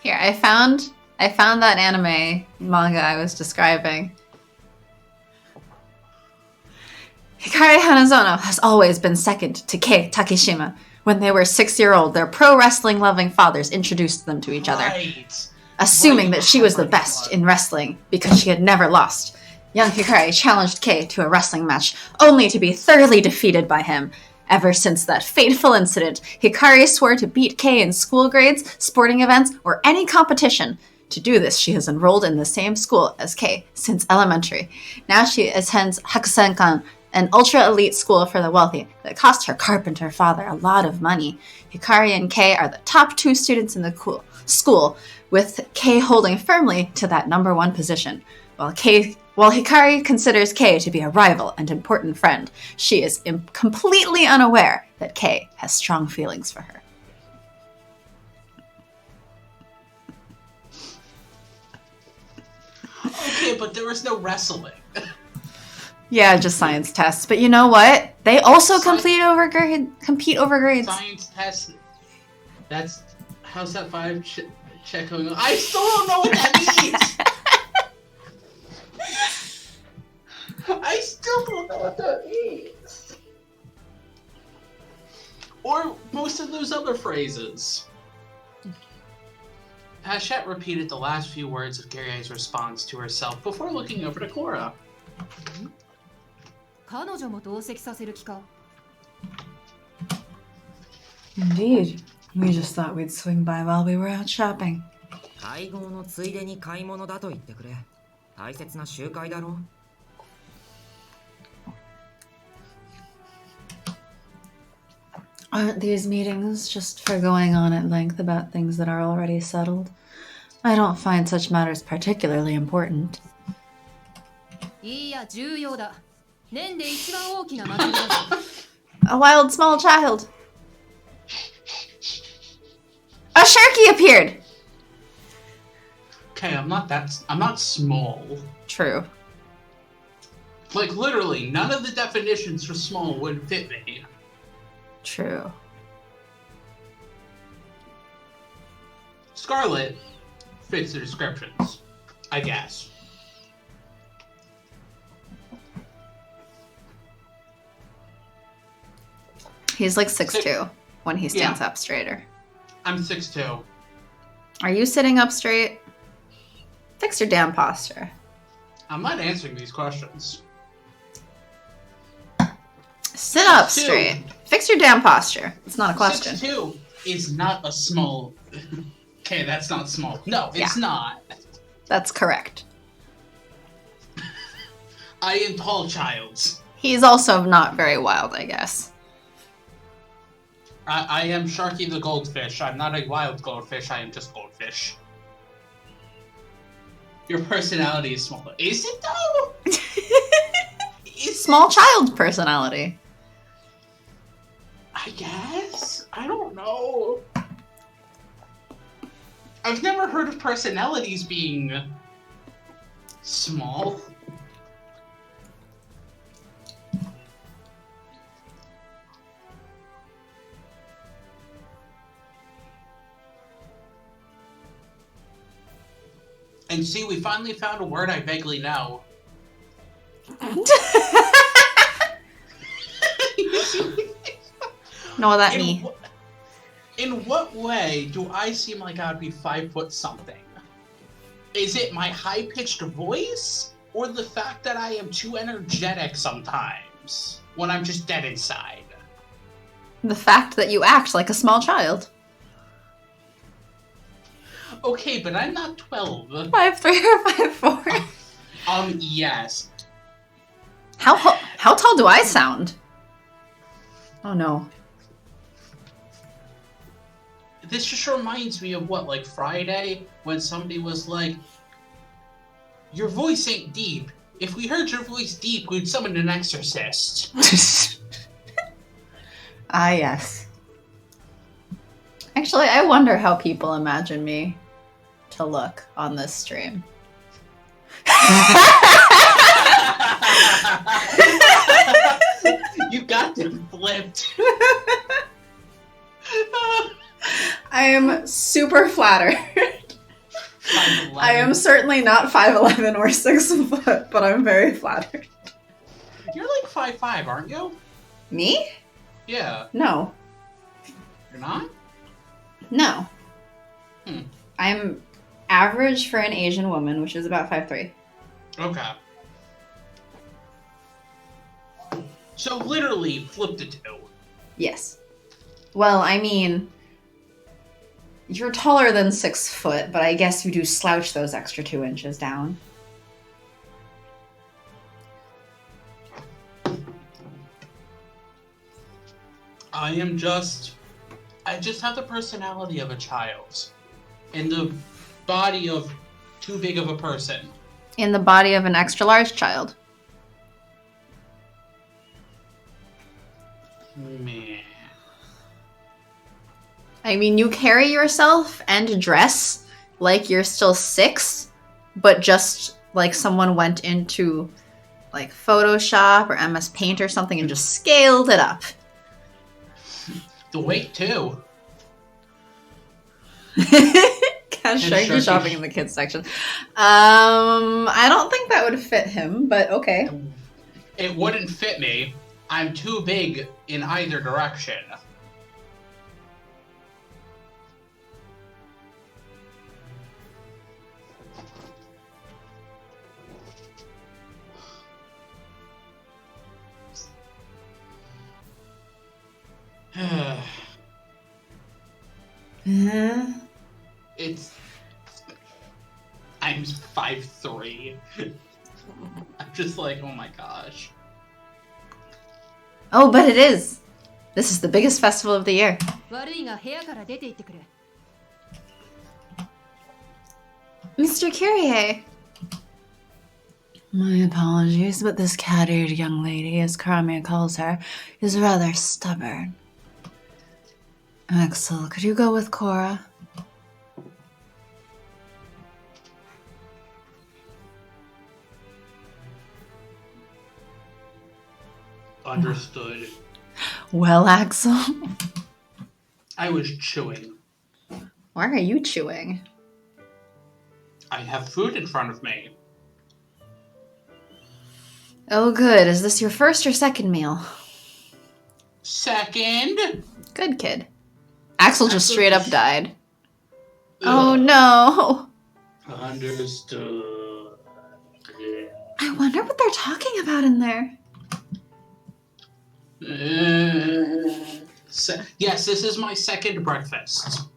Here, I found that anime manga I was describing. Hikari Hanazono has always been second to Kei Takeshima. When they were 6-year-old, their pro wrestling loving fathers introduced them to each other, Right. assuming that she was the best in wrestling because she had never lost. Young Hikari challenged Kei to a wrestling match, only to be thoroughly defeated by him. Ever since that fateful incident, Hikari swore to beat Kei in school grades, sporting events, or any competition. To do this, she has enrolled in the same school as Kei since elementary. Now she attends Hakusenkan an ultra-elite school for the wealthy that cost her carpenter father a lot of money. Hikari and Kei are the top 2 students in the school, with Kei holding firmly to that number 1 position. While Hikari considers Kei to be a rival and important friend, she is completely unaware that Kei has strong feelings for her. Okay, but there was no wrestling. Yeah, just science tests. But you know what? They also compete over grades. Science tests. That's how's that 5 check going on? I still don't know what that means. I still don't know what that means. Or most of those other phrases. Hachette repeated the last few words of Garye's response to herself before looking over to Cora. 彼女も同席させる気か Indeed. We just thought we'd swing by while we were out shopping. 会合のついでに買い物だと言ってくれ。大切な集会だろ。Aren't these meetings just for going on at length about things that are already settled? I don't find such matters particularly important. いいや重要だ年で一番大きな祭りだ A wild small child. A Sharky appeared. Okay, I'm not small. True. Like literally, none of the definitions for small would fit me. True. Scarlet fits the descriptions, I guess. He's like 6'2" when he stands Yeah. up straighter. I'm 6'2". Are you sitting up straight? Fix your damn posture. I'm not answering these questions. Sit up 6'2". straight. Fix your damn posture. It's not a question. 6'2" is not a small... Okay, that's not small. No, it's not. That's correct. I am tall childs. He's also not very wild, I guess. I am Sharky the goldfish. I'm not a wild goldfish. I am just goldfish. Your personality is smaller. Is it though? Small child personality. I guess. I don't know. I've never heard of personalities being small. And see, we finally found a word I vaguely know. Know what that means? In what way do I seem like I would be 5 foot something? Is it my high-pitched voice? Or the fact that I am too energetic sometimes? When I'm just dead inside? The fact that you act like a small child. Okay, but I'm not 12. 5'3" or 5'4"? Yes. How tall do I sound? Oh no. This just reminds me of what, like Friday, when somebody was like, your voice ain't deep. If we heard your voice deep, we'd summon an exorcist. Ah, yes. Actually, I wonder how people imagine me to look on this stream. You got them flipped. I am super flattered. 5'11". I am certainly not 5'11" or 6 foot, but I'm very flattered. You're like 5'5", aren't you? Me? Yeah. No. You're not? No. Hmm. I'm average for an Asian woman, which is about 5'3". Okay. So literally flip the 2. Yes. Well, I mean, you're taller than 6 foot, but I guess you do slouch those extra 2 inches down. I just have the personality of a child. And the body of too big of a person. In the body of an extra large child. Meh. I mean, you carry yourself and dress like you're still 6, but just like someone went into like Photoshop or MS Paint or something and just scaled it up. The weight too. Sharky shopping in the kids section. I don't think that would fit him, but okay. It wouldn't fit me. I'm too big in either direction. I'm 5'3". I'm just like, oh my gosh. Oh, but it is. This is the biggest festival of the year. 悪いが部屋から出て行ってくれ。 Mr. Kyrie. My apologies, but this cat-eared young lady, as Karamia calls her, is rather stubborn. Axel, could you go with Cora? Understood. Well, Axel. I was chewing. Why are you chewing? I have food in front of me. Oh, good. Is this your first or second meal? Second? Good kid. Axel just straight up died. Ugh. Oh, no. Understood. Yeah. I wonder what they're talking about in there. Yes, this is my second breakfast.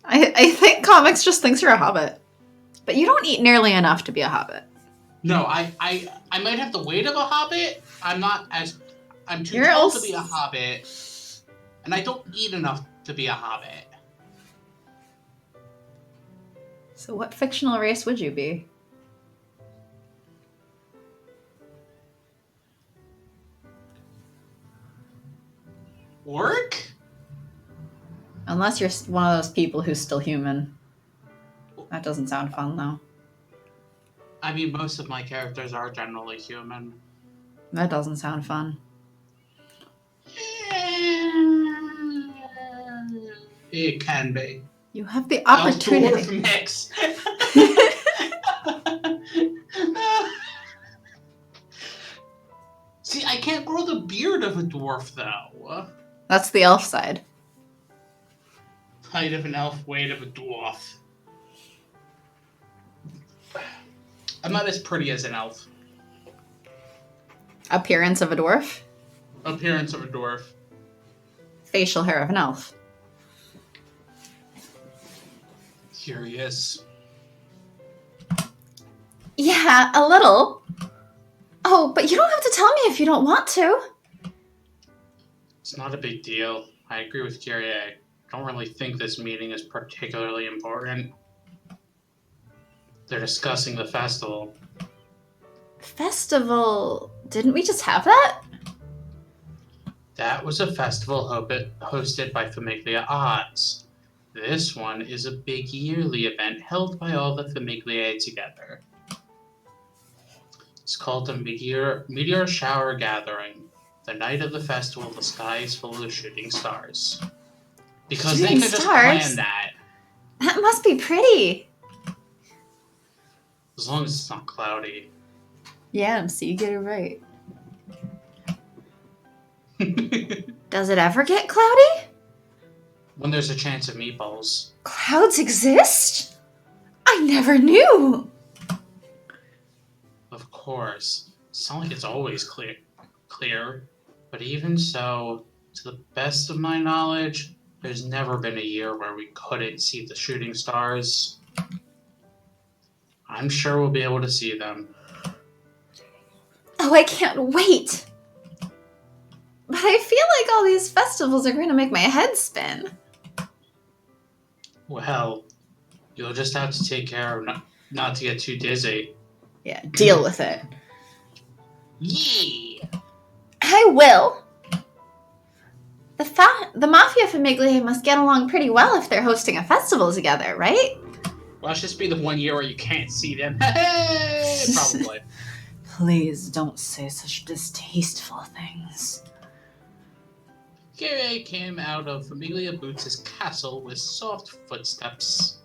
I think Comics just thinks you're a hobbit. But you don't eat nearly enough to be a hobbit. No, I might have the weight of a hobbit. I'm too You're tall also- to be a hobbit. And I don't eat enough to be a hobbit. So what fictional race would you be? Orc? Unless you're one of those people who's still human. That doesn't sound fun, though. I mean, most of my characters are generally human. That doesn't sound fun. It can be. You have the Elf opportunity. dwarf mix. See, I can't grow the beard of a dwarf, though. That's the elf side. Height of an elf, weight of a dwarf. I'm not as pretty as an elf. Appearance of a dwarf. Appearance of a dwarf. Facial hair of an elf. Curious. Yeah, a little. Oh, but you don't have to tell me if you don't want to. It's not a big deal. I agree with Kyrie. I don't really think this meeting is particularly important. They're discussing the festival. Festival? Didn't we just have that? That was a festival hosted by Famiglia Odds. This one is a big yearly event held by all the Famigliae together. It's called the Meteor Shower Gathering. The night of the festival, the sky is full of shooting stars. Because Shooting they could just stars? plan that. That must be pretty. As long as it's not cloudy. Yeah, so you get it right. Does it ever get cloudy? When there's a chance of meatballs. Clouds exist? I never knew. Of course. It's not like it's always clear. But even so, to the best of my knowledge, there's never been a year where we couldn't see the shooting stars. I'm sure we'll be able to see them. Oh, I can't wait. But But I feel like all these festivals are going to make my head spin. Well, you'll just have to take care of not to get too dizzy. Yeah, deal with it. Yeah! I will. The Mafia Famiglia must get along pretty well if they're hosting a festival together, right? Watch this be the 1 year where you can't see them. Hey, probably. Please don't say such distasteful things. Kyrie came out of Famiglia Boots' castle with soft footsteps.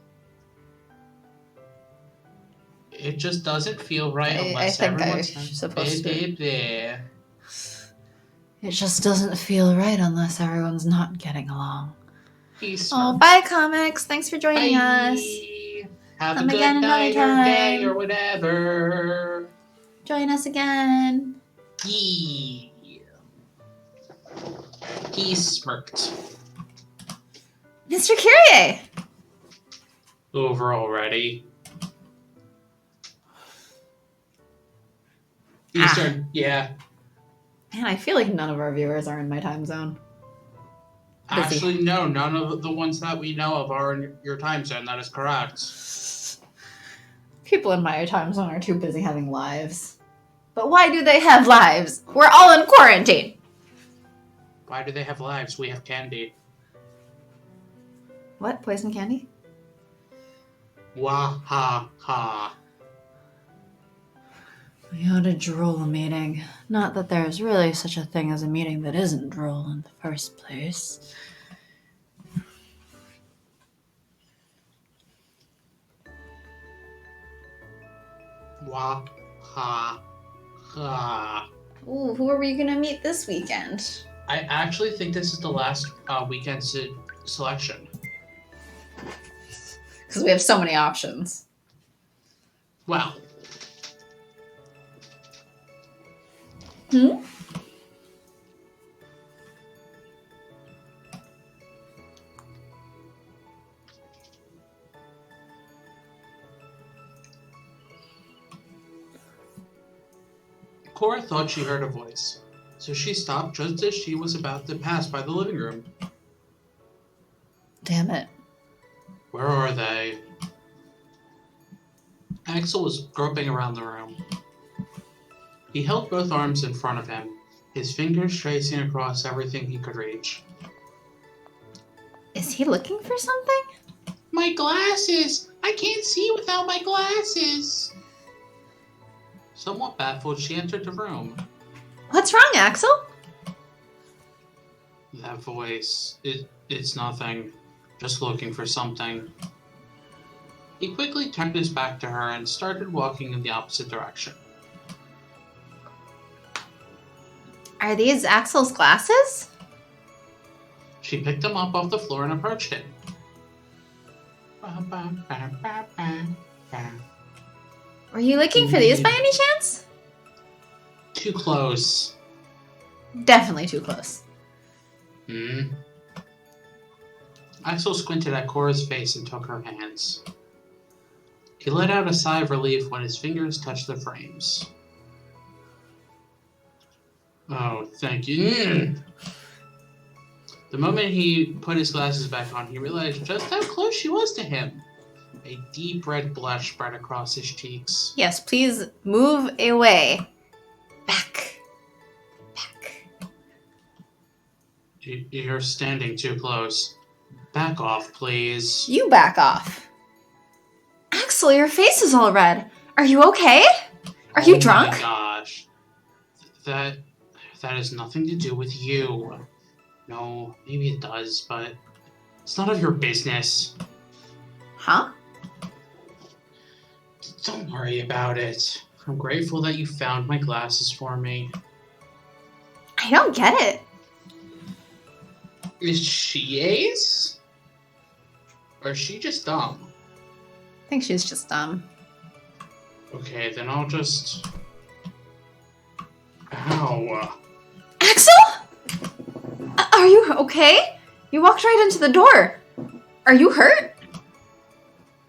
It just doesn't feel right unless I think everyone's I'm supposed to. It just doesn't feel right unless everyone's not getting along. Oh, bye, comics. Thanks for joining us. Have Come a good again night another or day time. or whatever. Join us again. He smirked. Mr. Kyrie! Over already. Eastern, yeah. Man, I feel like none of our viewers are in my time zone. Busy. Actually, no, none of the ones that we know of are in your time zone. That is correct. People in my time zone are too busy having lives. But why do they have lives? We're all in quarantine. Why do they have lives? We have candy. What? Poison candy? Wah ha ha. We had a droll meeting. Not that there's really such a thing as a meeting that isn't droll in the first place. Wah ha ha. Ooh, who are we gonna meet this weekend? I actually think this is the last weekend selection. Because we have so many options. Well. Hmm? Cora thought she heard a voice, so she stopped just as she was about to pass by the living room. Damn it. Where are they? Axel was groping around the room. He held both arms in front of him, his fingers tracing across everything he could reach. Is he looking for something? My glasses! I can't see without my glasses! Somewhat baffled, she entered the room. What's wrong, Axel? That voice, it's nothing. Just looking for something. He quickly turned his back to her and started walking in the opposite direction. Are these Axel's glasses? She picked them up off the floor and approached him. Were you looking for these by any chance? Too close. Definitely too close. Axel squinted at Cora's face and took her hands. He let out a sigh of relief when his fingers touched the frames. Oh, thank you. The moment he put his glasses back on, he realized just how close she was to him. A deep red blush spread across his cheeks. Yes, please move away. Back. You're standing too close. Back off, please. You back off. Axel, your face is all red. Are you okay? Are you drunk? Oh my gosh. That has nothing to do with you. No, maybe it does, but it's none of your business. Huh? Don't worry about it. I'm grateful that you found my glasses for me. I don't get it. Is she Ace? Or is she just dumb? I think she's just dumb. Okay, then I'll just... Ow. Axel? Are you okay? You walked right into the door. Are you hurt?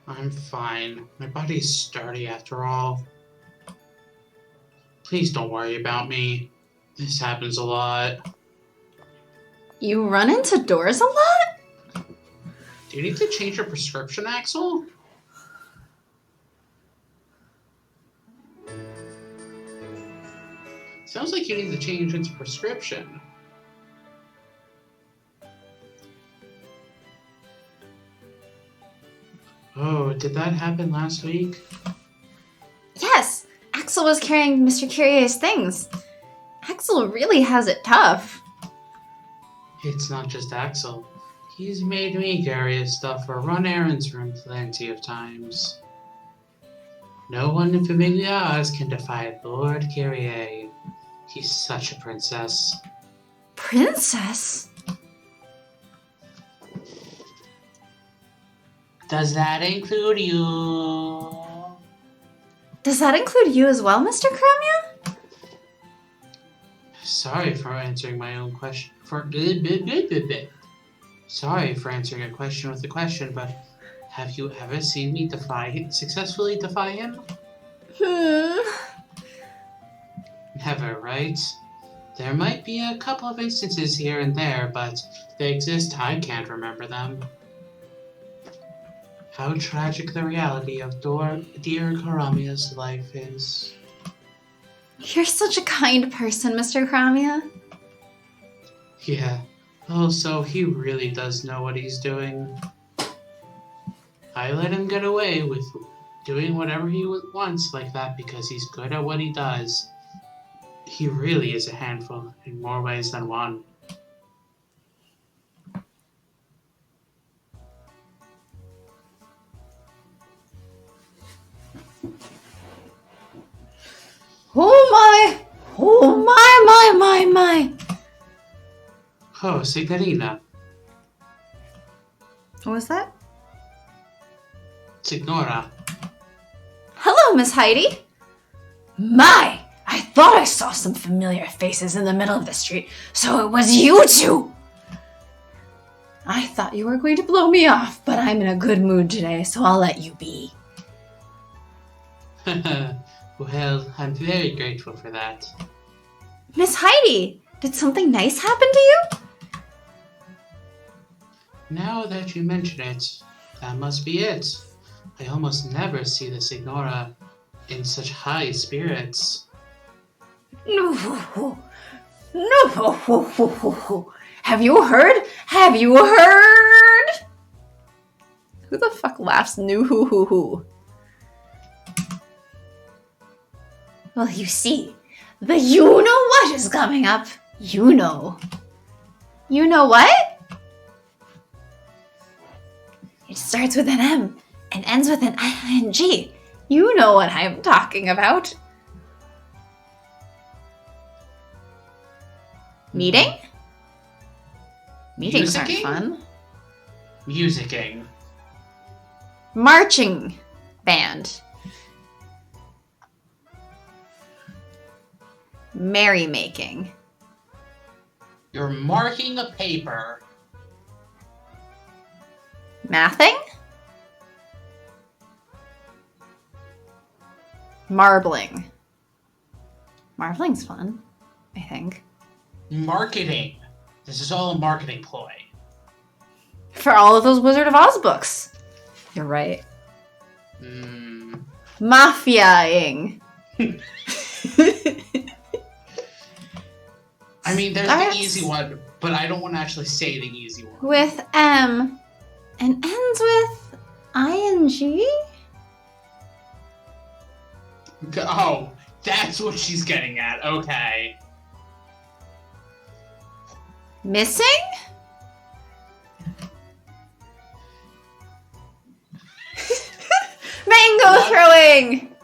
I'm fine. My body's sturdy after all. Please don't worry about me. This happens a lot. You run into doors a lot? Do you need to change your prescription, Axel? Sounds like you need to change its prescription. Oh, did that happen last week? Yes! Axel was carrying Mr. Curie's things. Axel really has it tough. It's not just Axel. He's made me carry his stuff or run errands for him plenty of times. No one in Familia Oz can defy Lord Kyrie. He's such a princess. Princess? Does that include you? Does that include you as well, Mr. Karamia? Sorry for answering my own question. Sorry for answering a question with a question, but have you ever seen me successfully defy him? Never, right? There might be a couple of instances here and there, but they exist. I can't remember them. How tragic the reality of dear Karamia's life is. You're such a kind person, Mr. Karamia. Yeah. Also, he really does know what he's doing. I let him get away with doing whatever he wants like that because he's good at what he does. He really is a handful in more ways than one. Oh my! Oh my! Oh, Signorina. What was that? Signora. Hello, Miss Heidi. My! I thought I saw some familiar faces in the middle of the street, so it was you two! I thought you were going to blow me off, but I'm in a good mood today, so I'll let you be. Well, I'm very grateful for that. Miss Heidi, did something nice happen to you? Now that you mention it, that must be it. I almost never see the Signora in such high spirits. No. Have you heard? Who the fuck laughs no hoo hoo hoo? Well, you see, the you-know-what is coming up. You know. You know what? It starts with an M and ends with an ing. You know what I'm talking about. Meeting? Meetings aren't Musicking? fun. Musicking. Marching band. Merrymaking. You're marking a paper. Mathing? Marbling. Marbling's fun, I think. Marketing. This is all a marketing ploy. For all of those Wizard of Oz books. You're right. Mafiaing. I mean, there's Starts the easy one, but I don't want to actually say the easy one. with M and ends with ing? Oh, that's what she's getting at. Okay. Missing? Mango throwing!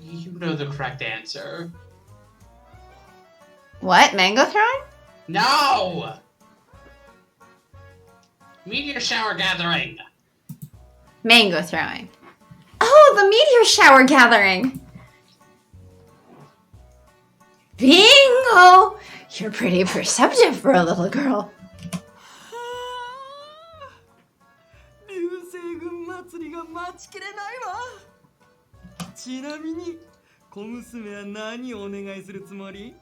You know the correct answer. What? Mango throwing? No! Meteor shower gathering. Mango throwing. Oh, the meteor shower gathering! Bingo! You're pretty perceptive for a little girl. 流星群祭りが待ちきれないわ。ちなみに小娘は何をお願いするつもり？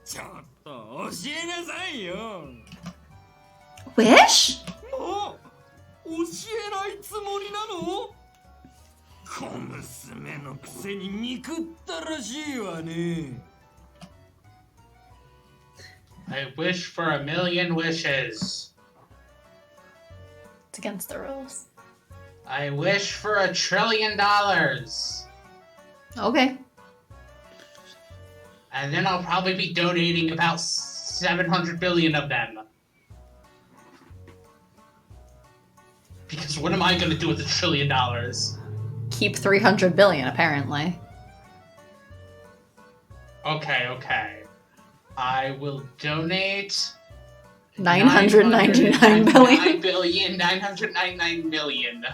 ちょっ教えなさいよ。 Wish? もう教えないつもりなの？小娘のくせに憎ったらしいわね。 I wish for a million wishes. It's against the rules. I wish for $1 trillion. Okay. And then I'll probably be donating about 700 billion of them. Because what am I gonna do with $1 trillion? Keep 300 billion, apparently. Okay. I will donate 999 billion. 999 million.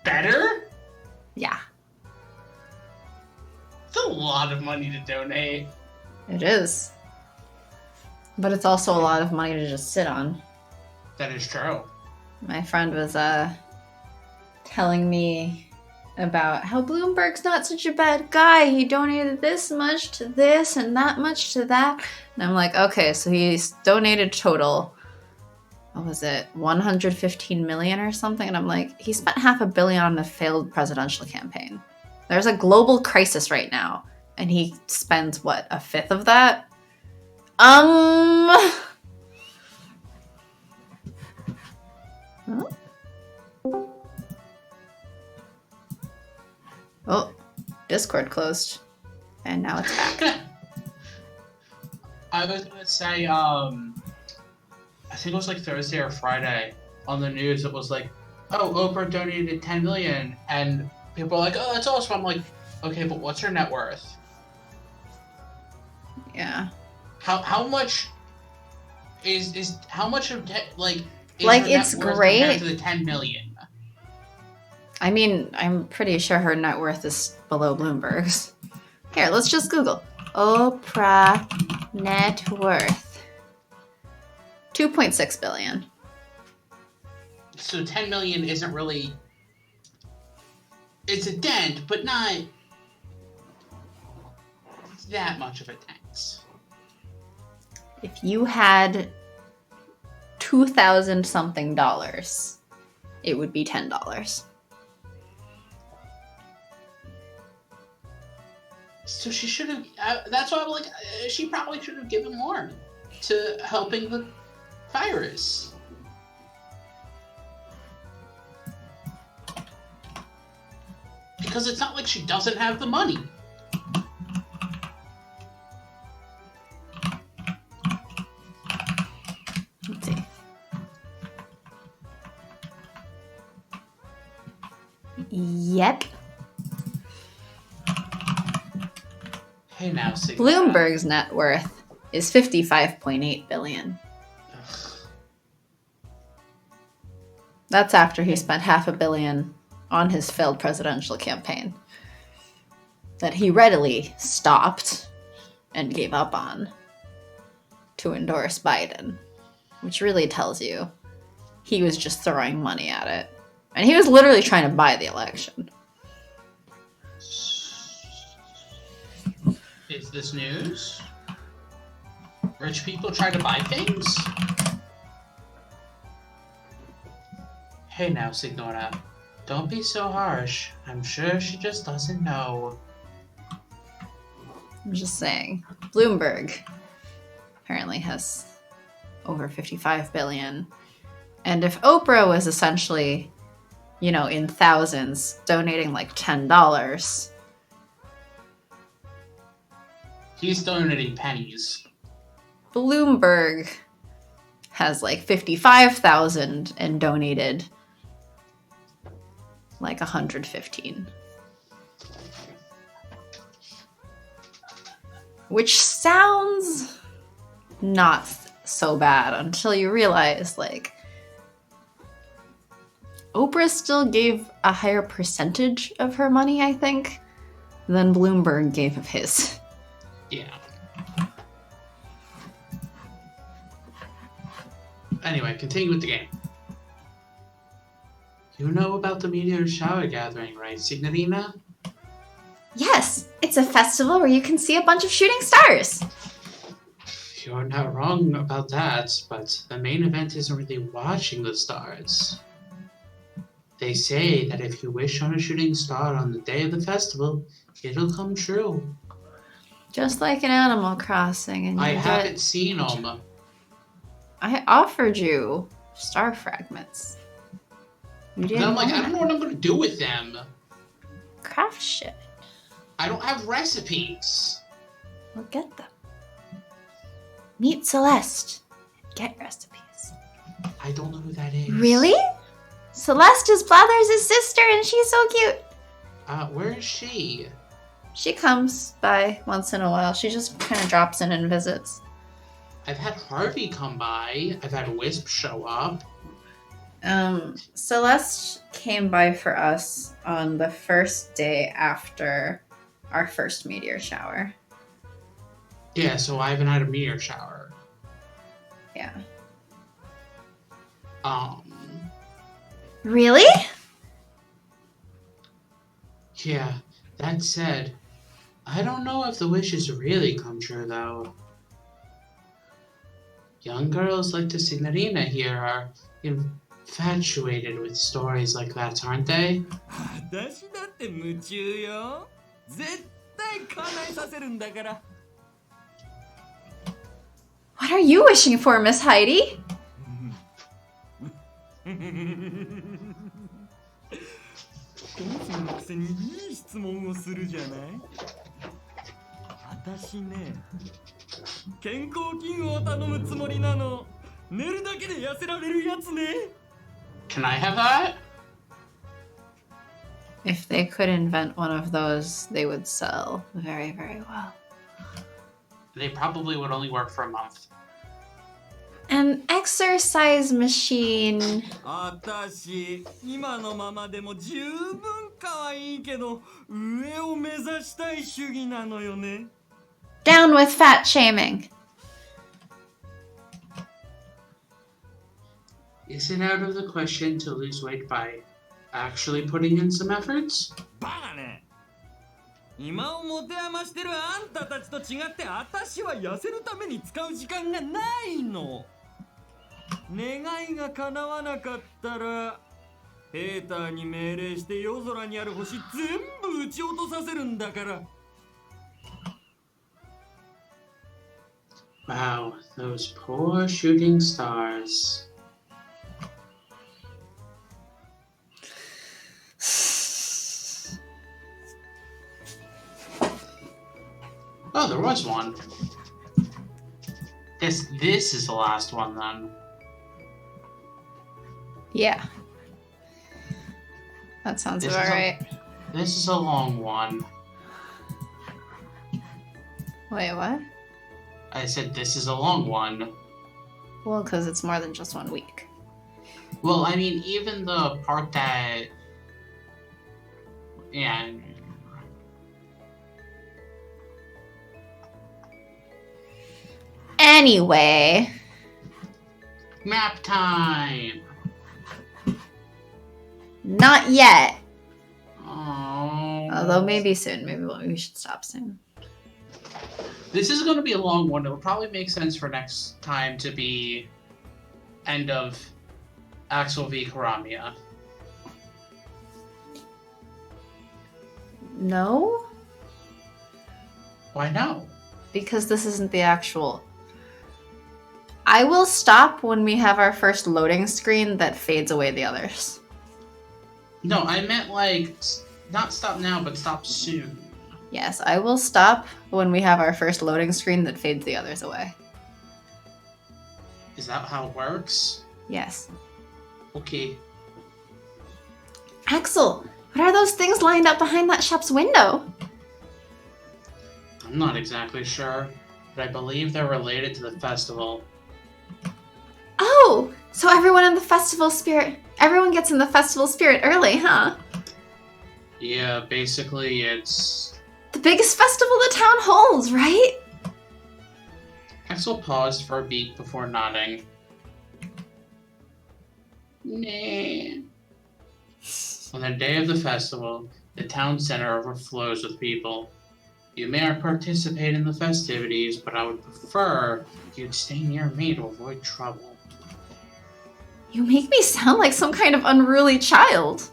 Better? Yeah, It's a lot of money to donate. it is. But it's also a lot of money to just sit on. That is true. My friend was telling me about how Bloomberg's not such a bad guy. He donated this much to this and that much to that. And I'm like, okay, so he's donated total, what was it, 115 million or something? And I'm like, he spent $500 million on a failed presidential campaign. There's a global crisis right now, and he spends, what, a fifth of that? Huh? Oh, Discord closed. And now it's back. I was gonna say, I think it was like Thursday or Friday on the news. It was like, oh, Oprah donated 10 million, and people are like, oh, that's awesome. I'm like, okay, but what's her net worth? Yeah. How much is how much of like is Like, her net it's worth great. compared to the 10 million? I mean, I'm pretty sure her net worth is below Bloomberg's. Here, let's just Google. Oprah net worth. 2.6 billion. So 10 million isn't really. It's a dent, but not that much of a dent. If you had 2,000 something dollars, it would be $10. So she should have. That's why I'm like, she probably should have given more to helping the virus. Because it's not like she doesn't have the money. Let's see. Yep. Hey now, Sigma. Bloomberg's net worth is 55.8 billion. That's after he spent $500 million on his failed presidential campaign that he readily stopped and gave up on to endorse Biden, which really tells you he was just throwing money at it. And he was literally trying to buy the election. Is this news? Rich people try to buy things? Hey now, Signora. Don't be so harsh. I'm sure she just doesn't know. I'm just saying. Bloomberg apparently has over 55 billion. And if Oprah was essentially, you know, in thousands, donating like $10, He's donating pennies. Bloomberg has like 55,000 and donated like 115. Which sounds not so bad until you realize, like, Oprah still gave a higher percentage of her money, I think, than Bloomberg gave of his. Yeah. Anyway, continue with the game. You know about the Meteor shower gathering, right, Signorina? Yes, it's It's a festival where you can see a bunch of shooting stars. You're not wrong about that, but the main event isn't really watching the stars. They say that if you wish on a shooting star on the day of the festival, it'll come true. Just like in Animal Crossing. And I you haven't seen them. I offered you star fragments. You didn't Then I'm like, want I don't know what I'm gonna do with them. craft shit. I don't have recipes. We'll get them. Meet Celeste. Get recipes. I don't know who that is. Really? Celeste is Blathers' sister and she's so cute. Where is she? She comes by once in a while. She just kind of drops in and visits. I've had Harvey come by. I've had Wisp show up. Celeste came by for us on the first day after our first meteor shower. Yeah, so I haven't had a meteor shower. Yeah. Really? Yeah, that said, I don't know if the wishes really come true, though. Young girls like the Signorina here are infatuated with stories like that, aren't they? 私だって夢中よ。絶対叶えさせるんだから。 What are you wishing for, Miss Heidi? コンスのくせにいい質問をするじゃない。私ね、健康器具を頼むつもりなの。寝るだけで痩せられるやつね。 Can I have that? If they could invent one of those, they would sell very, very well. They probably would only work for a month. An exercise machine. 私、今のままでも十分可愛いけど、上を目指したい主義なのよね。 Down with fat shaming. Is it out of the question to lose weight by actually putting in some efforts? バカね。今を持て余してるあんたたちと違って私は痩せるために使う時間がないの。願いが叶わなかったらペーターに命令して夜空にある星全部撃ち落とさせるんだから。 Wow, those poor shooting stars. Oh, there was one. This is the last one then. Yeah. That sounds about right. This is a long one. Wait, what? I said this is a long one. Well, because it's more than just 1 week. Well, I mean, even the part that... Yeah. Anyway. Map time! Not yet. Oh. Although maybe soon. Maybe we should stop soon. This is going to be a long one. It'll probably make sense for next time to be end of Axel v Karamia. No? Why no? Because this isn't the actual... I will stop when we have our first loading screen that fades away the others. No, I meant like, not stop now, but stop soon. Yes, I will stop when we have our first loading screen that fades the others away. Is that how it works? Yes. Okay. Axel, what are those things lined up behind that shop's window? I'm not exactly sure, but I believe they're related to the festival. Oh, so everyone in the festival spirit, everyone gets in the festival spirit early, huh? Yeah, basically it's... The biggest festival the town holds, right? Axel paused for a beat before nodding. Nah. On the day of the festival, the town center overflows with people. You may participate in the festivities, but I would prefer you'd stay near me to avoid trouble. You make me sound like some kind of unruly child.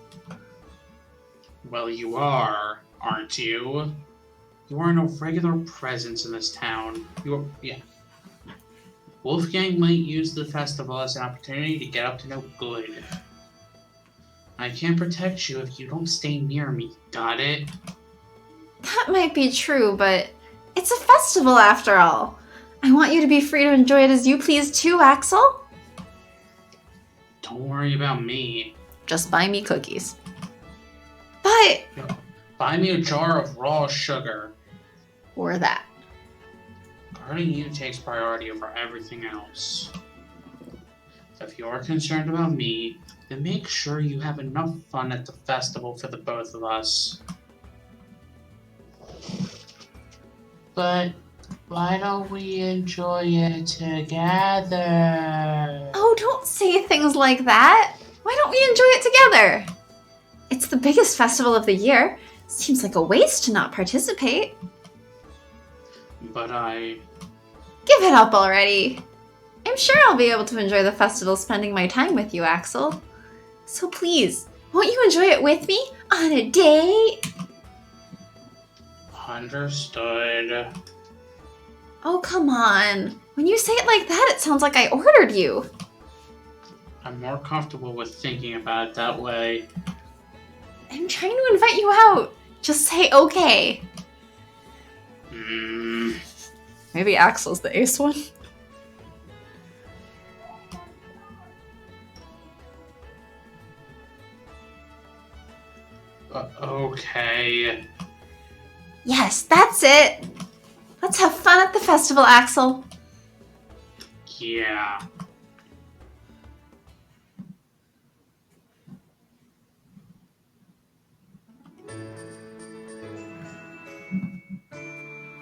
Well, you are, aren't you? You are no regular presence in this town. Yeah. Wolfgang might use the festival as an opportunity to get up to no good. I can't protect you if you don't stay near me, got it? That might be true, but it's a festival after all. I want you to be free to enjoy it as you please too, Axel. Don't worry about me. Just buy me cookies. But... Buy me a jar of raw sugar. Or that. Guarding you takes priority over everything else. If you're concerned about me, then make sure you have enough fun at the festival for the both of us. But why don't we enjoy it together? Oh, don't say things like that. Why don't we enjoy it together? It's the biggest festival of the year. Seems like a waste to not participate. But Give it up already. I'm sure I'll be able to enjoy the festival spending my time with you, Axel. So please, won't you enjoy it with me on a date? Understood. Oh, come on. When you say it like that, it sounds like I ordered you. I'm more comfortable with thinking about it that way. I'm trying to invite you out. Just say okay. Maybe Axel's the ace one. Okay. Yes, that's it. Let's have fun at the festival, Axel. Yeah.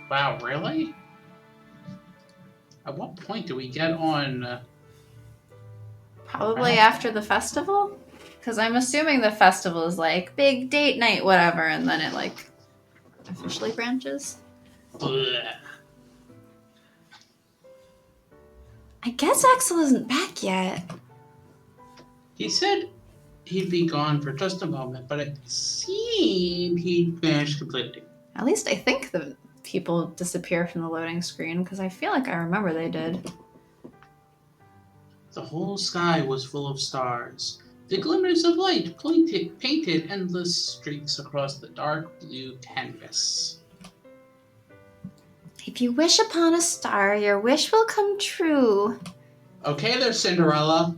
Wow, really? At what point do we get on... Probably after the festival? Because I'm assuming the festival is like big date night, whatever, and then it like officially branches. Blech. I guess Axel isn't back yet. He said he'd be gone for just a moment, but it seemed he'd vanished completely. At least I think the people disappear from the loading screen, because I feel like I remember they did. The whole sky was full of stars. The glimmers of light painted endless streaks across the dark blue canvas. If you wish upon a star, your wish will come true. Okay there, Cinderella.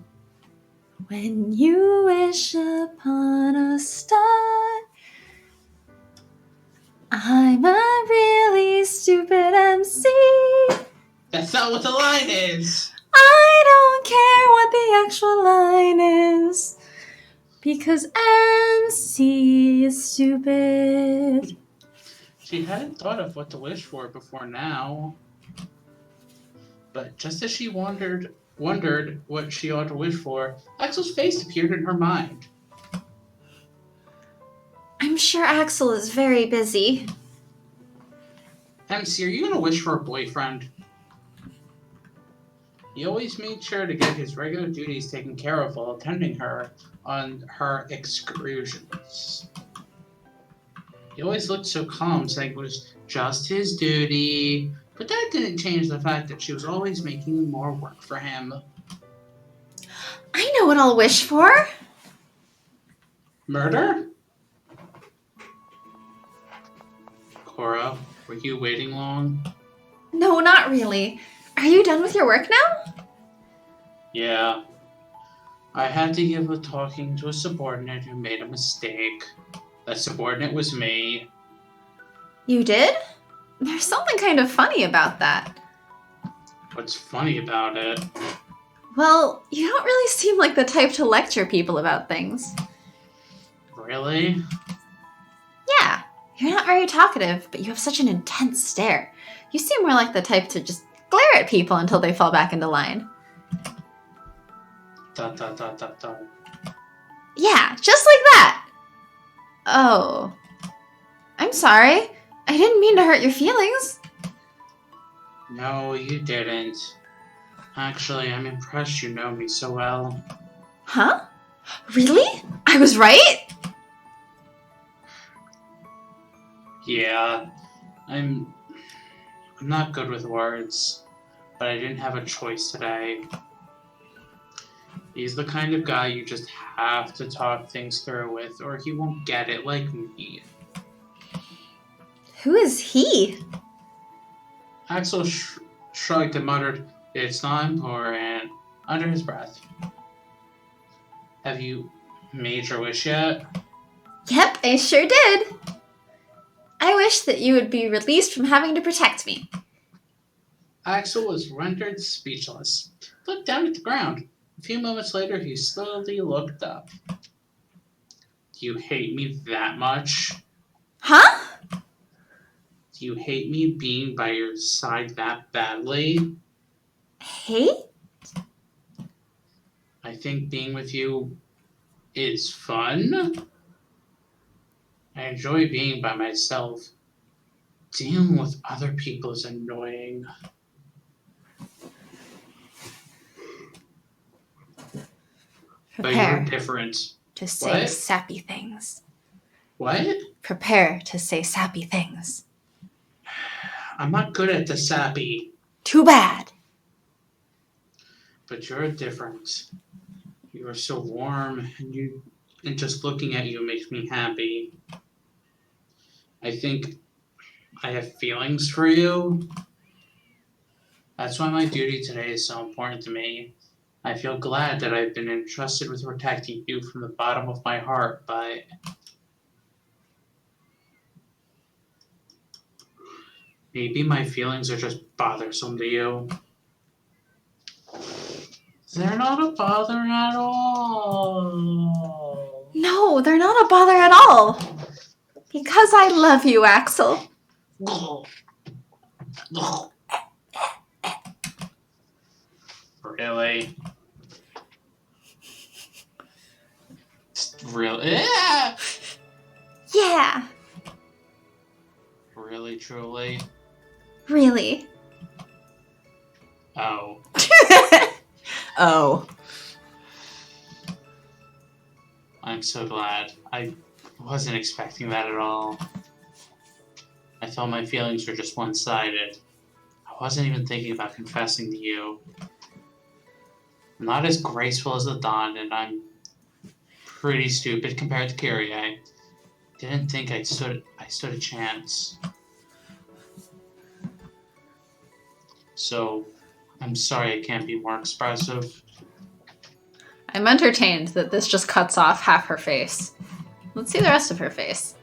When you wish upon a star, I'm a really stupid MC. That's not what the line is. I don't care what the actual line is, because MC is stupid. She hadn't thought of what to wish for before now. But just as she wondered what she ought to wish for, Axel's face appeared in her mind. I'm sure Axel is very busy. MC, are you going to wish for a boyfriend? He always made sure to get his regular duties taken care of while attending her on her excursions. He always looked so calm, saying it was just his duty. But that didn't change the fact that she was always making more work for him. I know what I'll wish for. Murder? Cora, were you waiting long? No, not really. Are you done with your work now? Yeah. I had to give a talking to a subordinate who made a mistake. That subordinate was me. You did? There's something kind of funny about that. What's funny about it? Well, you don't really seem like the type to lecture people about things. Really? Yeah, you're not very talkative, but you have such an intense stare. You seem more like the type to just glare at people until they fall back into line. ... Yeah, just like that! Oh. I'm sorry. I didn't mean to hurt your feelings. No, you didn't. Actually, I'm impressed you know me so well. Huh? Really? I was right? Yeah, I'm not good with words, but I didn't have a choice today. He's the kind of guy you just have to talk things through with, or he won't get it like me. Who is he? Axel shrugged and muttered, "It's not important," under his breath. Have you made your wish yet? Yep, I sure did. I wish that you would be released from having to protect me. Axel was rendered speechless. Looked down at the ground. A few moments later, he slowly looked up. Do you hate me that much? Huh? Do you hate me being by your side that badly? Hate? I think being with you is fun. I enjoy being by myself. Dealing with other people is annoying. But you're Prepare different. to say What? sappy things. What? Prepare to say sappy things. I'm not good at the sappy. Too bad. But you're different. You are so warm, and just looking at you makes me happy. I think I have feelings for you. That's why my duty today is so important to me. I feel glad that I've been entrusted with protecting you from the bottom of my heart, but maybe my feelings are just bothersome to you. They're not a bother at all. No, they're not a bother at all. Because I love you, Axel. Really? Really? Yeah. Yeah, Really, truly? really. Oh. Oh. I'm so glad. I wasn't expecting that at all. I thought my feelings were just one-sided. I wasn't even thinking about confessing to you. I'm not as graceful as the Don, and I'm pretty stupid compared to Kyrie. Didn't think I stood a chance. So, I'm sorry I can't be more expressive. I'm entertained that this just cuts off half her face. Let's see the rest of her face.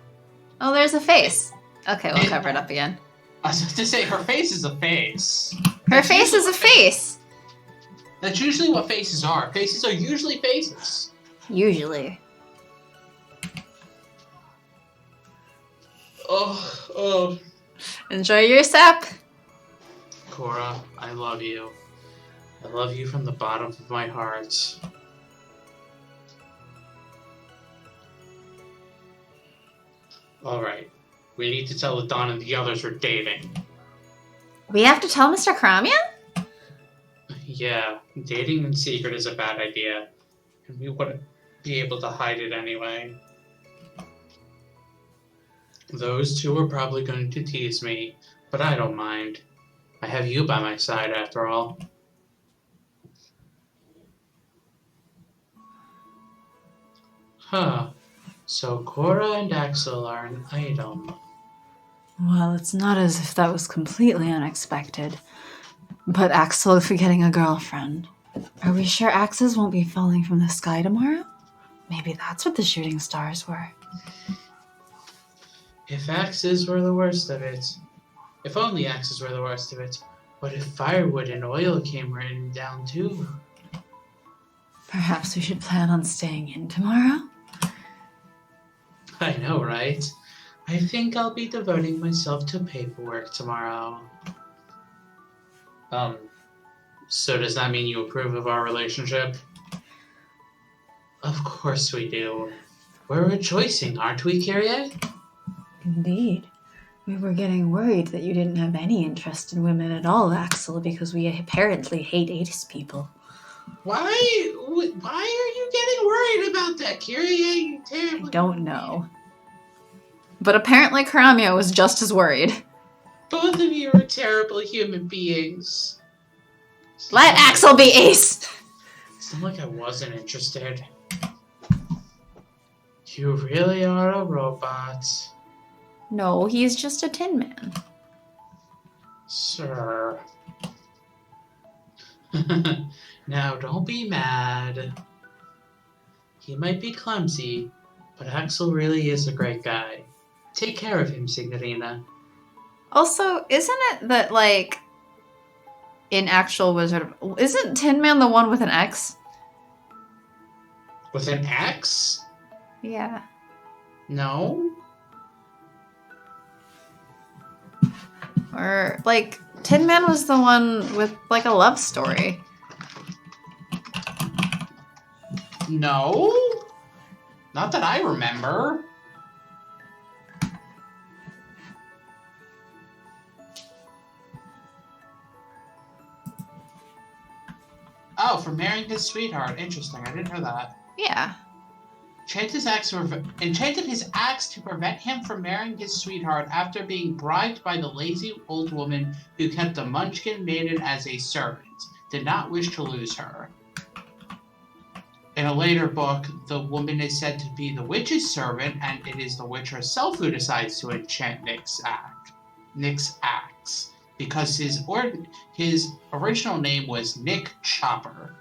Oh, there's a face. Okay, we'll cover it up again. I was about to say, her face is a face. Her face is a face. That's usually what faces are. Faces are usually faces. Usually. Oh. Enjoy your sap. Cora, I love you. I love you from the bottom of my heart. Alright. We need to tell the Don and the others we're dating. We have to tell Mr. Karamia? Yeah, dating in secret is a bad idea. And we wouldn't be able to hide it anyway. Those two are probably going to tease me, but I don't mind. I have you by my side after all. Huh. So Cora and Axel are an item. Well, it's not as if that was completely unexpected. But Axel is getting a girlfriend. Are we sure axes won't be falling from the sky tomorrow? Maybe that's what the shooting stars were. If axes were the worst of it. If only axes were the worst of it. What if firewood and oil came raining down too? Perhaps we should plan on staying in tomorrow? I know, right? I think I'll be devoting myself to paperwork tomorrow. So does that mean you approve of our relationship? Of course we do. We're rejoicing, aren't we, Kyrie? Indeed. We were getting worried that you didn't have any interest in women at all, Axel, because we apparently hate ace people. Why are you getting worried about that, Kyria? You terrible. I don't know. But apparently Karamia was just as worried. Both of you are terrible human beings. Let Axel be ace! It's not like I wasn't interested. You really are a robot. No, he's just a Tin Man. Sir. Now, don't be mad. He might be clumsy, but Axel really is a great guy. Take care of him, Signorina. Also, isn't it that, like, in actual Wizard of... Isn't Tin Man the one with an X? With an X? Yeah. No? Or, like, Tin Man was the one with, like, a love story. No? Not that I remember. Oh, for marrying his sweetheart. Interesting. I didn't know that. Yeah. Enchanted his axe to prevent him from marrying his sweetheart after being bribed by the lazy old woman who kept the Munchkin maiden as a servant. Did not wish to lose her. In a later book, the woman is said to be the witch's servant, and it is the witch herself who decides to enchant Nick's axe, because his original name was Nick Chopper.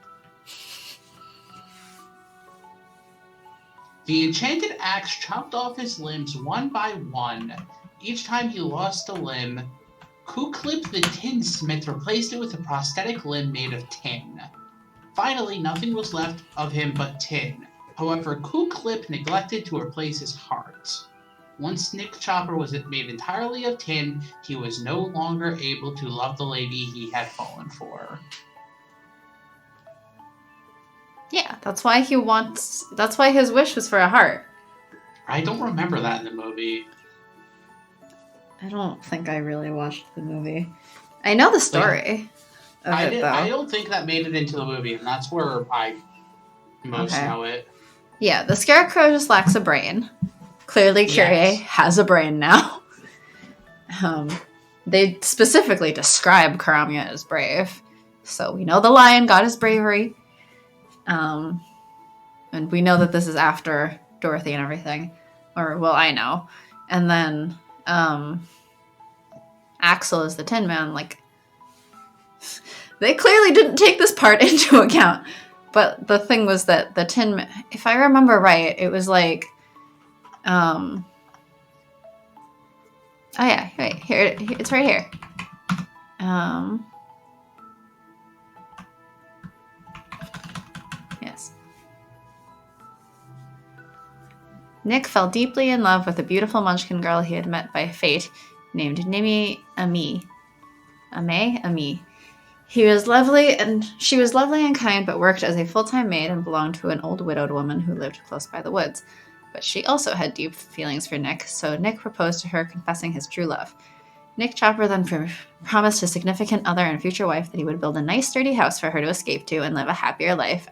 The enchanted axe chopped off his limbs one by one. Each time he lost a limb, Kuklip the tinsmith replaced it with a prosthetic limb made of tin. Finally, nothing was left of him but tin. However, Kuklip neglected to replace his heart. Once Nick Chopper was made entirely of tin, he was no longer able to love the lady he had fallen for. Yeah, that's why his wish was for a heart. I don't remember that in the movie. I don't think I really watched the movie. I know the story of it, though. I don't think that made it into the movie, and that's where I most know it. Yeah, the Scarecrow just lacks a brain. Clearly, Kyrie has a brain now. They specifically describe Karamia as brave. So we know the lion got his bravery. And we know that this is after Dorothy and everything. Or, well, I know. And then, Axel is the Tin Man. Like, they clearly didn't take this part into account. But the thing was that the Tin Man, if I remember right, it was like, oh yeah, right here, it's right here. Yes. Nick fell deeply in love with a beautiful Munchkin girl he had met by fate, named Nimi Ami. Ami. She was lovely and kind, but worked as a full-time maid and belonged to an old widowed woman who lived close by the woods. But she also had deep feelings for Nick, so Nick proposed to her, confessing his true love. Nick Chopper then promised his significant other and future wife that he would build a nice sturdy house for her to escape to and live a happier life.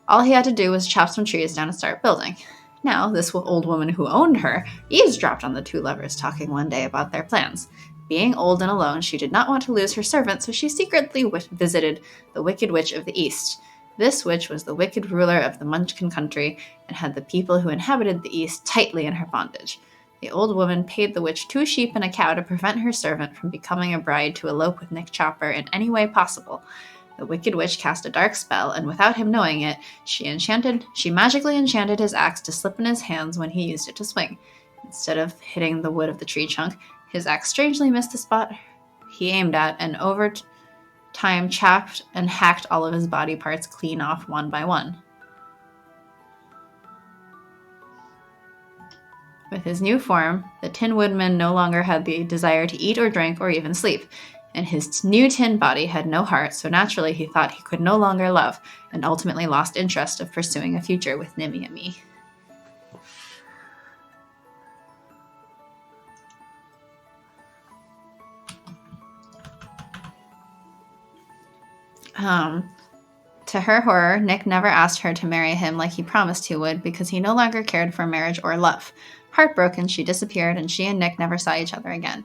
All he had to do was chop some trees down and start building. Now, this old woman who owned her eavesdropped on the two lovers talking one day about their plans. Being old and alone, she did not want to lose her servant, so she secretly visited the Wicked Witch of the East. This witch was the wicked ruler of the Munchkin country and had the people who inhabited the East tightly in her bondage. The old woman paid the witch 2 sheep and a cow to prevent her servant from becoming a bride to elope with Nick Chopper in any way possible. The wicked witch cast a dark spell, and without him knowing it, she magically enchanted his axe to slip in his hands when he used it to swing. Instead of hitting the wood of the tree trunk, his axe strangely missed the spot he aimed at, and over time chopped and hacked all of his body parts clean off one by one. With his new form, the Tin Woodman no longer had the desire to eat or drink or even sleep, and his new tin body had no heart, so naturally he thought he could no longer love, and ultimately lost interest of pursuing a future with Nimi and me. To her horror, Nick never asked her to marry him like he promised he would because he no longer cared for marriage or love. Heartbroken, she disappeared and she and Nick never saw each other again.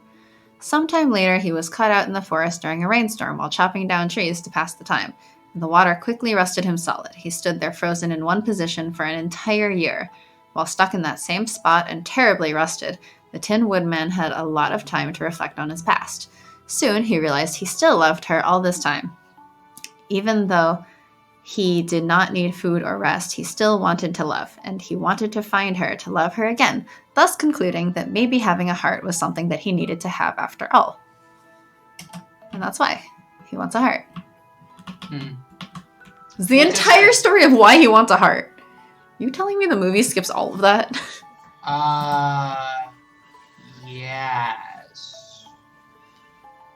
Sometime later, he was caught out in the forest during a rainstorm while chopping down trees to pass the time. The water quickly rusted him solid. He stood there frozen in one position for an entire year. While stuck in that same spot and terribly rusted, the Tin Woodman had a lot of time to reflect on his past. Soon, he realized he still loved her all this time. Even though he did not need food or rest, he still wanted to love, and he wanted to find her to love her again, thus concluding that maybe having a heart was something that he needed to have after all. And that's why he wants a heart. It's the entire story of why he wants a heart. You telling me the movie skips all of that? Yes.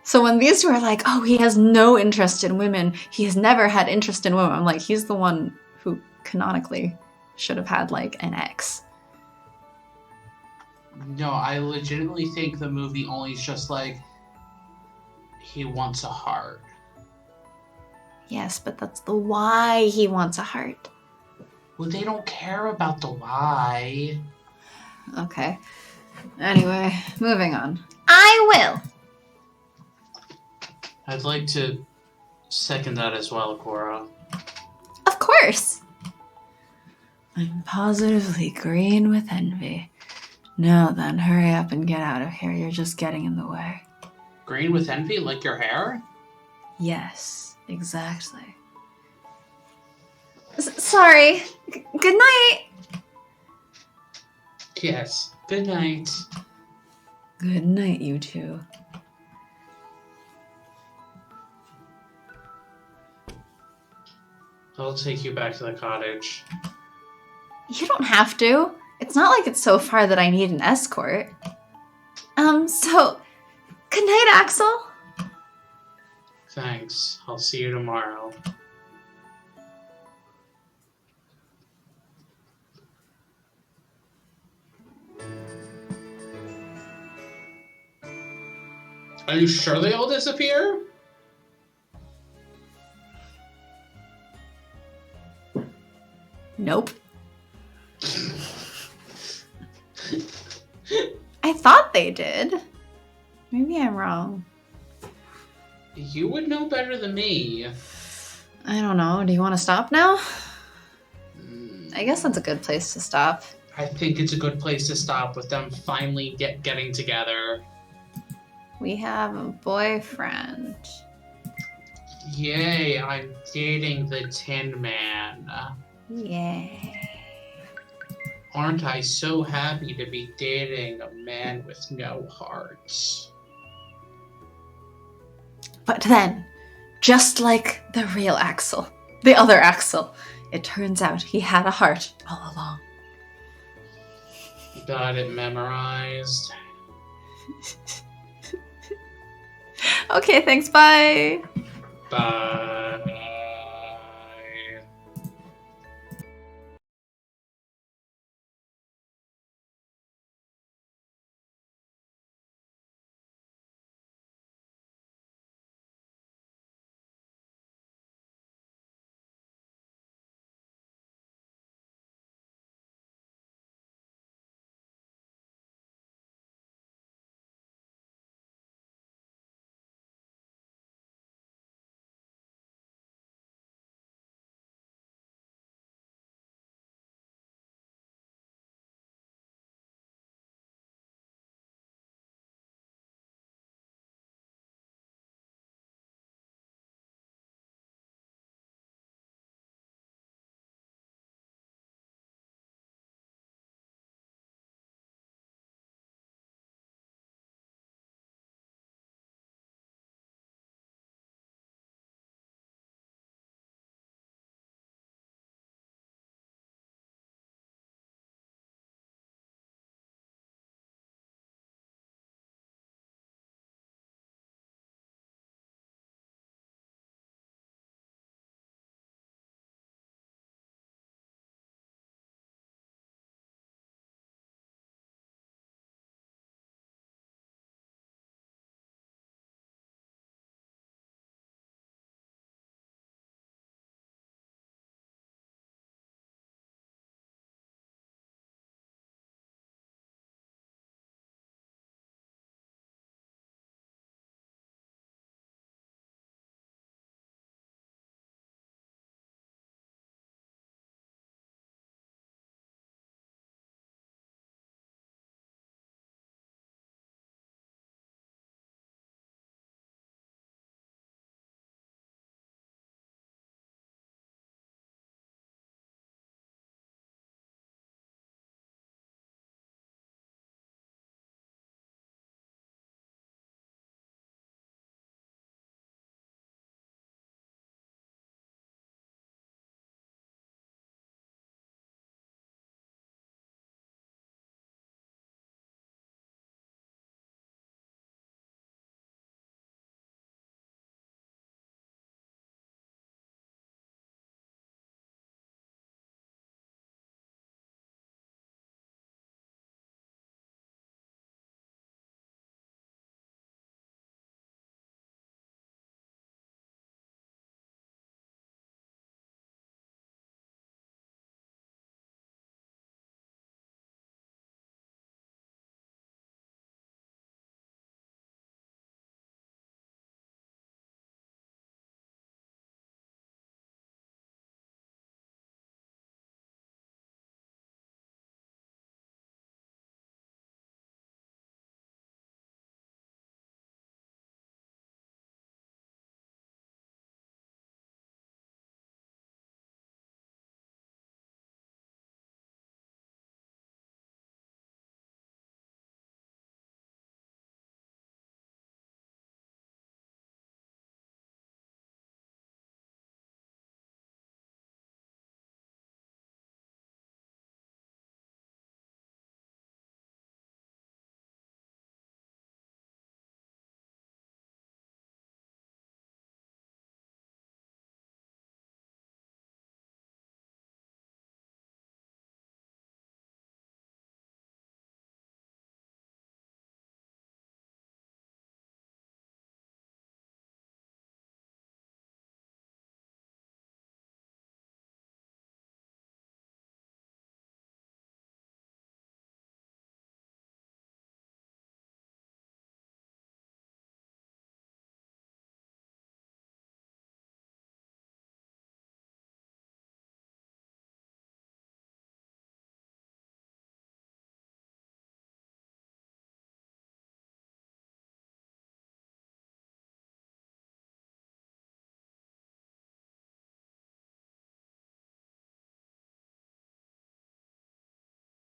So when these two are like, oh, he has no interest in women, he has never had interest in women, I'm like, he's the one who canonically should have had, like, an ex. No, I legitimately think the movie only is just like, he wants a heart. Yes, but that's the why he wants a heart. Well, they don't care about the why. Okay. Anyway, moving on. I will! I'd like to second that as well, Cora. Of course! I'm positively green with envy. Now then, hurry up and get out of here. You're just getting in the way. Green with envy, like your hair? Yes, exactly. Sorry. Good night! Yes. Good night. Good night, you two. I'll take you back to the cottage. You don't have to. It's not like it's so far that I need an escort. So, good night, Axel. Thanks. I'll see you tomorrow. Are you sure they all disappear? Nope. I thought they did. Maybe I'm wrong. You would know better than me. I don't know. Do you want to stop now? I guess that's a good place to stop. I think it's a good place to stop with them finally getting together. We have a boyfriend. Yay, I'm dating the Tin Man. Yay. Aren't I so happy to be dating a man with no heart? But then, just like the real Axel, the other Axel, it turns out he had a heart all along. Got it memorized. Okay, thanks, bye! Bye.